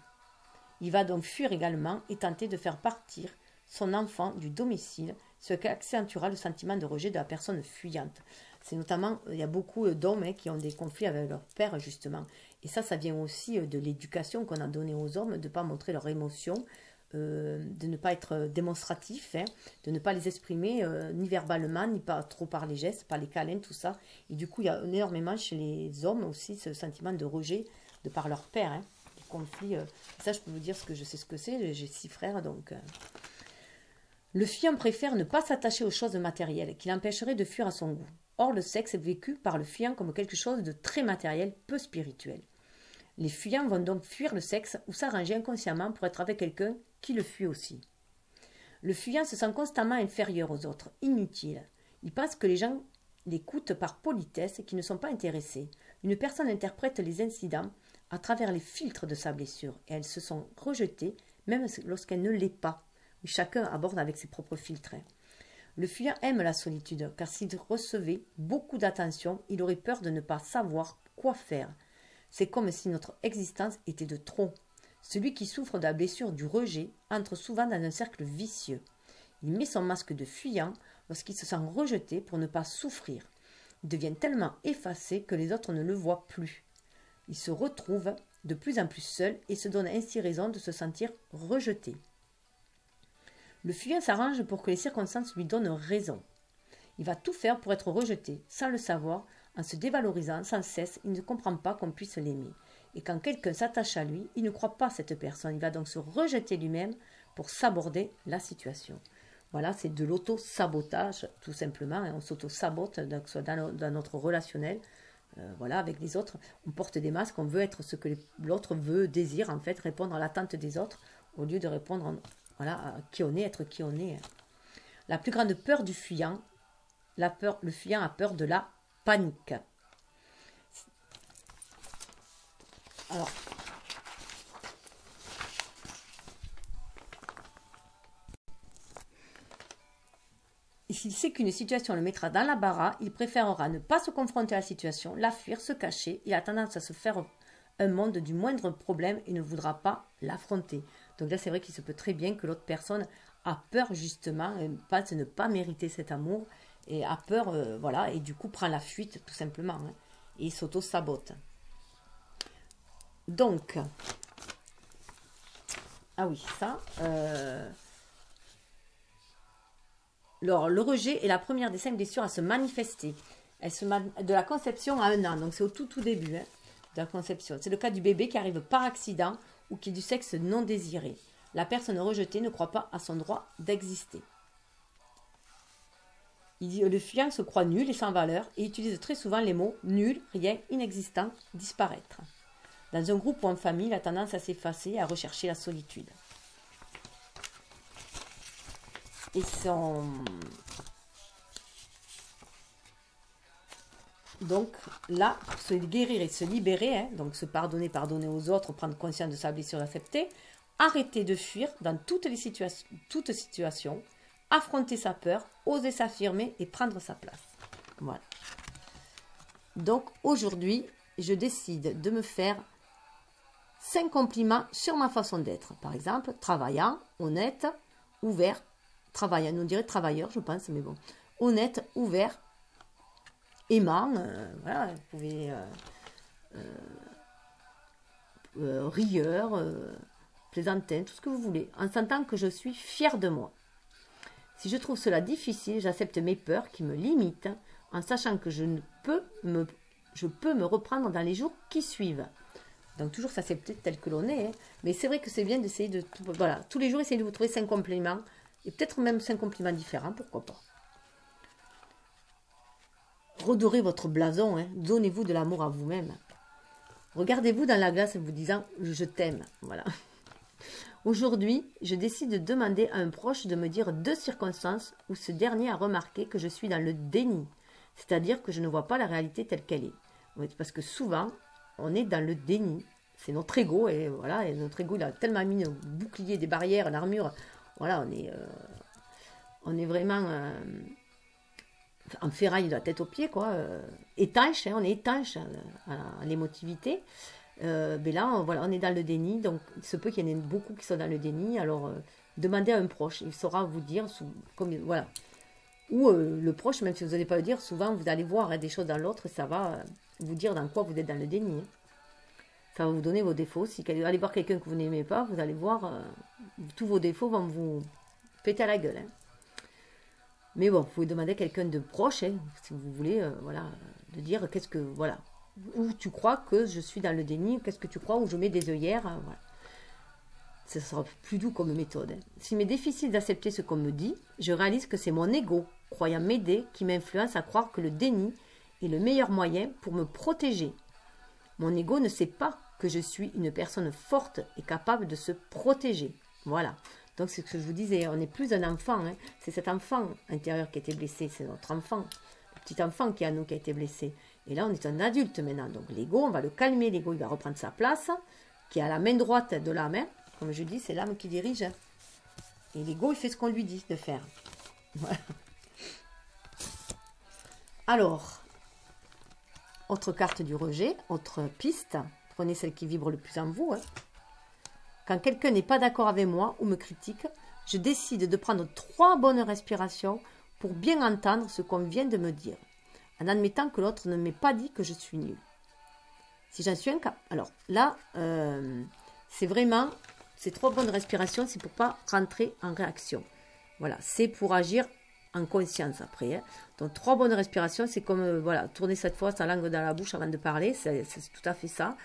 Il va donc fuir également et tenter de faire partir son enfant du domicile, ce qui accentuera le sentiment de rejet de la personne fuyante. C'est notamment, il y a beaucoup d'hommes qui ont des conflits avec leur père, justement. Et ça vient aussi de l'éducation qu'on a donnée aux hommes, de ne pas montrer leurs émotions, de ne pas être démonstratif, de ne pas les exprimer ni verbalement, ni pas trop par les gestes, par les câlins, tout ça. Et du coup, il y a énormément chez les hommes aussi ce sentiment de rejet de par leur père, des conflits. Ça, je peux vous dire ce que je sais ce que c'est, j'ai 6 frères, donc... Le fuyant préfère ne pas s'attacher aux choses matérielles qui l'empêcheraient de fuir à son goût. Or, le sexe est vécu par le fuyant comme quelque chose de très matériel, peu spirituel. Les fuyants vont donc fuir le sexe ou s'arranger inconsciemment pour être avec quelqu'un qui le fuit aussi. Le fuyant se sent constamment inférieur aux autres, inutile. Il pense que les gens l'écoutent par politesse et qu'ils ne sont pas intéressés. Une personne interprète les incidents à travers les filtres de sa blessure et elles se sont rejetées même lorsqu'elle ne l'est pas. Chacun aborde avec ses propres filtres. Le fuyant aime la solitude, car s'il recevait beaucoup d'attention, il aurait peur de ne pas savoir quoi faire. C'est comme si notre existence était de trop. Celui qui souffre de la blessure du rejet entre souvent dans un cercle vicieux. Il met son masque de fuyant lorsqu'il se sent rejeté pour ne pas souffrir. Il devient tellement effacé que les autres ne le voient plus. Il se retrouve de plus en plus seul et se donne ainsi raison de se sentir rejeté. Le fuyant s'arrange pour que les circonstances lui donnent raison. Il va tout faire pour être rejeté, sans le savoir, en se dévalorisant sans cesse, il ne comprend pas qu'on puisse l'aimer. Et quand quelqu'un s'attache à lui, il ne croit pas cette personne. Il va donc se rejeter lui-même pour s'aborder la situation. Voilà, c'est de l'auto-sabotage, tout simplement. On s'auto-sabote, soit dans notre relationnel, voilà, avec les autres. On porte des masques, on veut être ce que l'autre veut, désire, en fait, répondre à l'attente des autres, au lieu de répondre voilà, à qui on est, être qui on est. La plus grande peur du fuyant, le fuyant a peur de la panique. Alors, s'il sait qu'une situation le mettra dans la barre, il préférera ne pas se confronter à la situation, la fuir, se cacher. Il a tendance à se faire un monde du moindre problème et ne voudra pas l'affronter. Donc là, c'est vrai qu'il se peut très bien que l'autre personne a peur justement, pense ne pas mériter cet amour et a peur, voilà, et du coup prend la fuite tout simplement, hein, et s'auto-sabote. Donc, ah oui, ça, alors, le rejet est la première des 5 blessures à se manifester. De la conception à 1 an, donc c'est au tout début, hein, de la conception. C'est le cas du bébé qui arrive par accident ou qui est du sexe non désiré. La personne rejetée ne croit pas à son droit d'exister. Le fuyant se croit nul et sans valeur et utilise très souvent les mots nul, rien, inexistant, disparaître. Dans un groupe ou en famille, il a tendance à s'effacer et à rechercher la solitude. Et donc là, pour se guérir et se libérer, hein, donc se pardonner aux autres, prendre conscience de sa blessure, l'accepter, arrêter de fuir dans toutes situations, affronter sa peur, oser s'affirmer et prendre sa place. Voilà. Donc aujourd'hui, je décide de me faire 5 compliments sur ma façon d'être. Par exemple, travaillant, honnête, ouvert, travaillant, on dirait travailleur, je pense, mais bon. Honnête, ouvert, aimant, voilà, vous pouvez rieur, plaisantin, tout ce que vous voulez, en sentant que je suis fière de moi. Si je trouve cela difficile, j'accepte mes peurs qui me limitent, en sachant que je peux me reprendre dans les jours qui suivent. Donc toujours s'accepter tel que l'on est, hein. Mais c'est vrai que c'est bien d'essayer de, voilà, tous les jours essayer de vous trouver 5 compliments, et peut-être même 5 compliments différents, pourquoi pas. Redorez votre blason, hein. Donnez-vous de l'amour à vous-même. Regardez-vous dans la glace en vous disant « je t'aime ». Voilà. Aujourd'hui, je décide de demander à un proche de me dire 2 circonstances où ce dernier a remarqué que je suis dans le déni. C'est-à-dire que je ne vois pas la réalité telle qu'elle est. Parce que souvent, on est dans le déni. C'est notre ego, et voilà, et notre ego, il a tellement mis un bouclier, des barrières, une armure. Voilà, on est vraiment en ferraille de la tête aux pieds, quoi. Étanche, hein, on est étanche à l'émotivité. Mais là, voilà, on est dans le déni, donc il se peut qu'il y en ait beaucoup qui sont dans le déni. Alors, demandez à un proche, il saura vous dire, voilà. Ou le proche, même si vous n'allez pas le dire, souvent vous allez voir des choses dans l'autre, ça va vous dire dans quoi vous êtes dans le déni. Hein. Ça va vous donner vos défauts. Si vous allez voir quelqu'un que vous n'aimez pas, vous allez voir, tous vos défauts vont vous péter à la gueule. Hein. Mais bon, vous pouvez demander à quelqu'un de proche, hein, si vous voulez, voilà, de dire qu'est-ce que, voilà, où tu crois que je suis dans le déni, qu'est-ce que tu crois, où je mets des œillères, voilà. Ça sera plus doux comme méthode. Hein. S'il m'est difficile d'accepter ce qu'on me dit, je réalise que c'est mon ego, croyant m'aider, qui m'influence à croire que le déni est le meilleur moyen pour me protéger. Mon ego ne sait pas que je suis une personne forte et capable de se protéger. Voilà. Donc c'est ce que je vous disais, on n'est plus un enfant, hein. C'est cet enfant intérieur qui a été blessé, c'est notre enfant, le petit enfant qui est à nous qui a été blessé. Et là on est un adulte maintenant, donc l'ego, on va le calmer, l'ego il va reprendre sa place, qui est à la main droite de la main, Comme je dis, c'est l'âme qui dirige. Et l'ego, il fait ce qu'on lui dit de faire. Voilà. Alors, autre carte du rejet, autre piste. Prenez celle qui vibre le plus en vous. Hein. Quand quelqu'un n'est pas d'accord avec moi ou me critique, je décide de prendre 3 bonnes respirations pour bien entendre ce qu'on vient de me dire, en admettant que l'autre ne m'ait pas dit que je suis nulle. Si j'en suis incapable... Alors là, c'est vraiment... Ces 3 bonnes respirations, c'est pour ne pas rentrer en réaction. Voilà, c'est pour agir en conscience après. Hein. Donc 3 bonnes respirations, c'est comme voilà, tourner cette fois sa langue dans la bouche avant de parler, c'est tout à fait ça.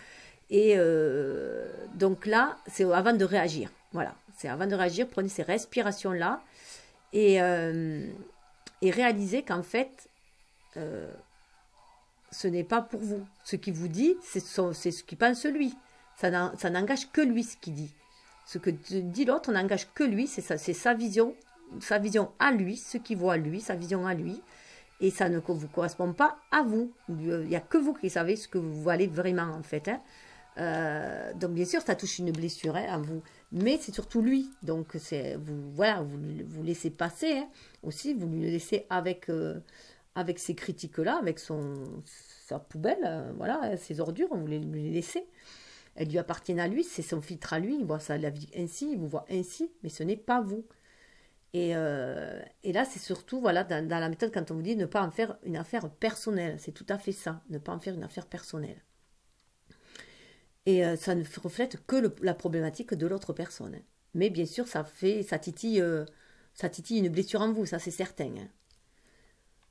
Et donc là, c'est avant de réagir. Voilà, c'est avant de réagir, prenez ces respirations-là et réalisez qu'en fait, ce n'est pas pour vous. Ce qu'il vous dit, c'est ce qu'il pense lui. Ça n'engage que lui ce qu'il dit. Ce que dit l'autre n'engage que lui, c'est sa vision à lui, ce qu'il voit lui, sa vision à lui. Et ça ne vous correspond pas à vous. Il n'y a que vous qui savez ce que vous valez vraiment en fait. Hein. Donc bien sûr, ça touche une blessure hein, à vous. Mais c'est surtout lui. Donc voilà, vous laissez passer hein, aussi, vous lui laissez avec ces critiques-là, avec sa poubelle, voilà, ses ordures, vous les laissez. Elles lui appartiennent à lui, c'est son filtre à lui, il voit ça, la vie ainsi, il vous voit ainsi, mais ce n'est pas vous. Et là, c'est surtout, voilà, dans la méthode, quand on vous dit ne pas en faire une affaire personnelle, c'est tout à fait ça, ne pas en faire une affaire personnelle. Et ça ne reflète que la problématique de l'autre personne. Hein. Mais bien sûr, ça titille une blessure en vous, ça c'est certain. Hein.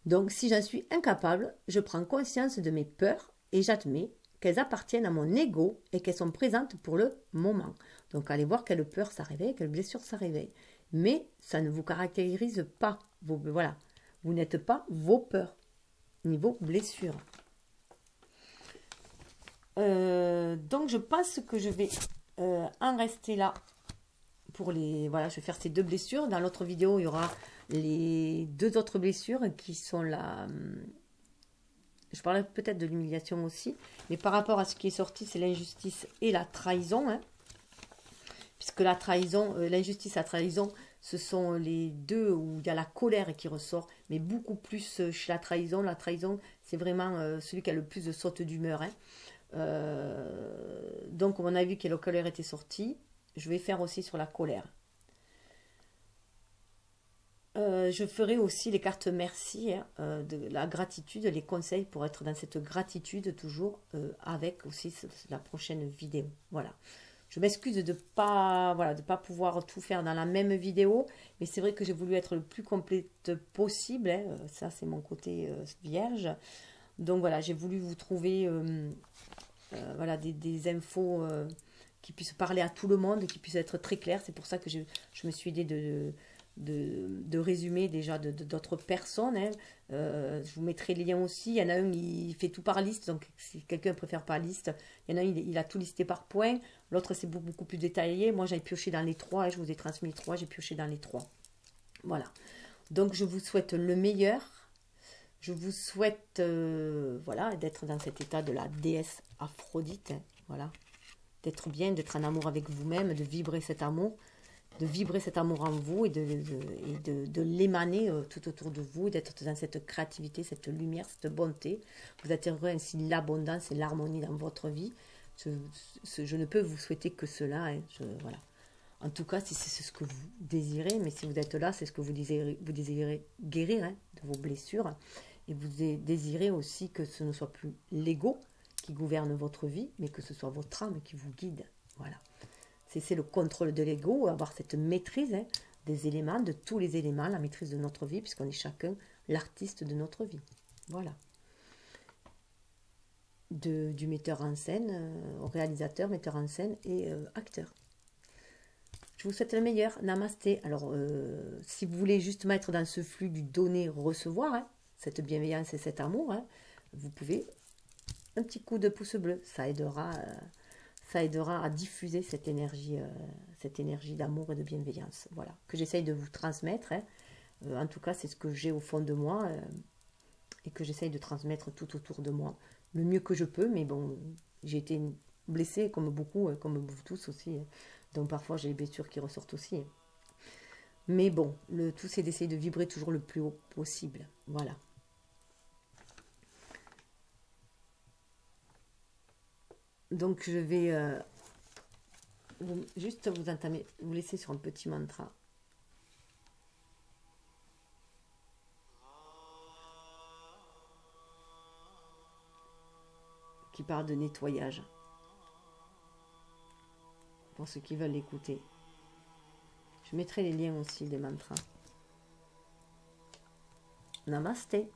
Donc, si j'en suis incapable, je prends conscience de mes peurs et j'admets qu'elles appartiennent à mon ego et qu'elles sont présentes pour le moment. Donc, allez voir quelle peur ça réveille, quelle blessure ça réveille. Mais ça ne vous caractérise pas. Voilà, vous n'êtes pas vos peurs, ni vos blessures. Donc, je pense que je vais en rester là pour les... Voilà, je vais faire ces 2 blessures. Dans l'autre vidéo, il y aura les 2 autres blessures qui sont là... Je parlais peut-être de l'humiliation aussi, mais par rapport à ce qui est sorti, c'est l'injustice et la trahison. Hein, puisque la trahison, l'injustice et la trahison, ce sont les 2 où il y a la colère qui ressort, mais beaucoup plus chez la trahison. La trahison, c'est vraiment celui qui a le plus de saute d'humeur. Hein. Donc, on a vu que la colère était sortie. Je vais faire aussi sur la colère. Je ferai aussi les cartes merci, hein, de la gratitude, les conseils pour être dans cette gratitude toujours avec aussi la prochaine vidéo. Voilà. Je m'excuse de pas pouvoir tout faire dans la même vidéo, mais c'est vrai que j'ai voulu être le plus complète possible. Hein, ça, c'est mon côté vierge. Donc voilà, j'ai voulu vous trouver voilà, des infos qui puissent parler à tout le monde, qui puissent être très claires. C'est pour ça que je me suis aidée de résumer déjà d'autres personnes. Hein. Je vous mettrai les liens aussi. Il y en a un, il fait tout par liste. Donc, si quelqu'un préfère par liste, il y en a un, il a tout listé par point. L'autre, c'est beaucoup plus détaillé. Moi, j'ai pioché dans les 3. Je vous ai transmis les 3. J'ai pioché dans les 3. Voilà. Donc, je vous souhaite le meilleur. Je vous souhaite voilà, d'être dans cet état de la déesse Aphrodite. Hein. Voilà. D'être bien, d'être en amour avec vous-même, de vibrer cet amour. De vibrer cet amour en vous et de l'émaner tout autour de vous, d'être dans cette créativité, cette lumière, cette bonté. Vous attirerez ainsi l'abondance et l'harmonie dans votre vie. Je ne peux vous souhaiter que cela. Hein. Voilà. En tout cas, si c'est ce que vous désirez, mais si vous êtes là, c'est ce que vous désirez guérir hein, de vos blessures. Et vous désirez aussi que ce ne soit plus l'ego qui gouverne votre vie, mais que ce soit votre âme qui vous guide. Voilà. C'est le contrôle de l'ego, avoir cette maîtrise hein, des éléments, de tous les éléments, la maîtrise de notre vie, puisqu'on est chacun l'artiste de notre vie. Voilà. Du metteur en scène au réalisateur, metteur en scène et acteur. Je vous souhaite le meilleur. Namasté. Alors, si vous voulez justement être dans ce flux du donner-recevoir, hein, cette bienveillance et cet amour, hein, vous pouvez un petit coup de pouce bleu. Ça aidera à diffuser cette énergie d'amour et de bienveillance. Voilà, que j'essaye de vous transmettre. Hein. En tout cas, c'est ce que j'ai au fond de moi et que j'essaye de transmettre tout autour de moi. Le mieux que je peux, mais bon, j'ai été blessée comme beaucoup, comme vous tous aussi. Hein. Donc parfois j'ai les blessures qui ressortent aussi. Mais bon, le tout c'est d'essayer de vibrer toujours le plus haut possible. Voilà. Donc je vais juste vous laisser sur un petit mantra qui parle de nettoyage. Pour ceux qui veulent l'écouter. Je mettrai les liens aussi des mantras. Namasté.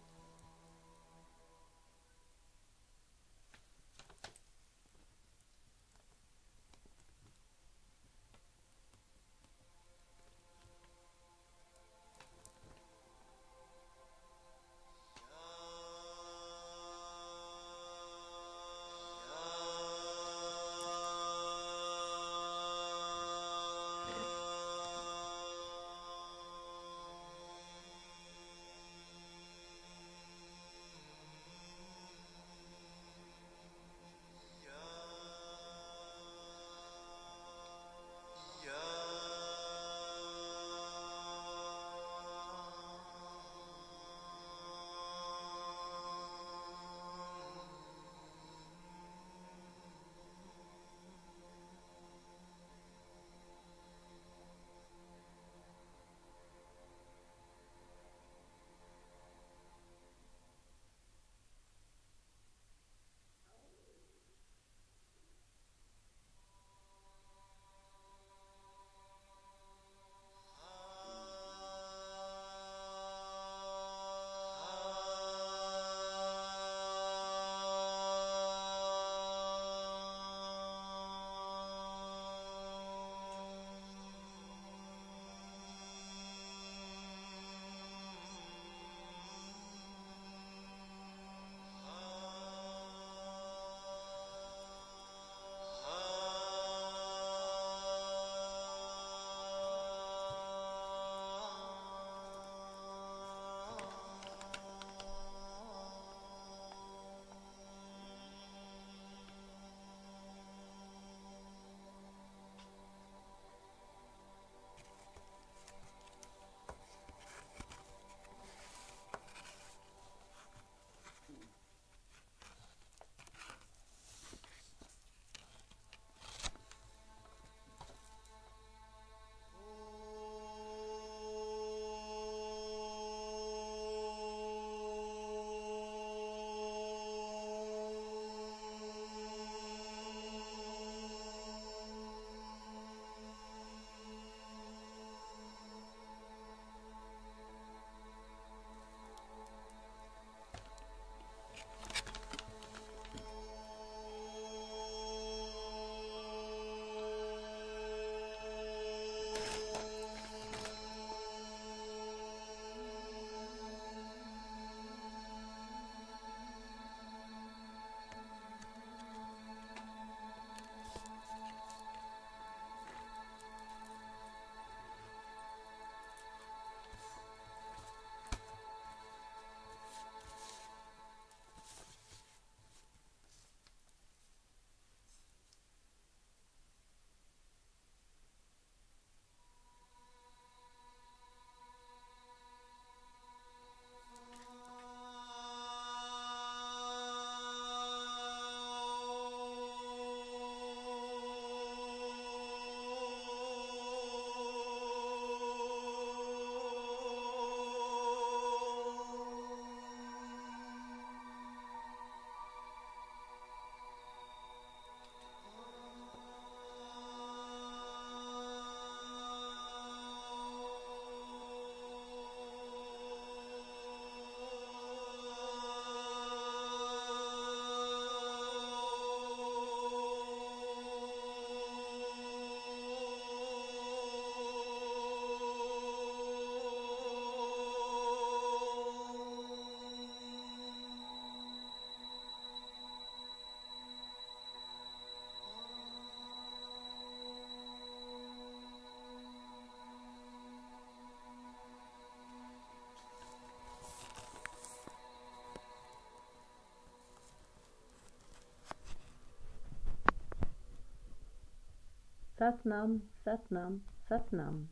Satnam, Satnam, Satnam.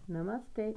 Namaste.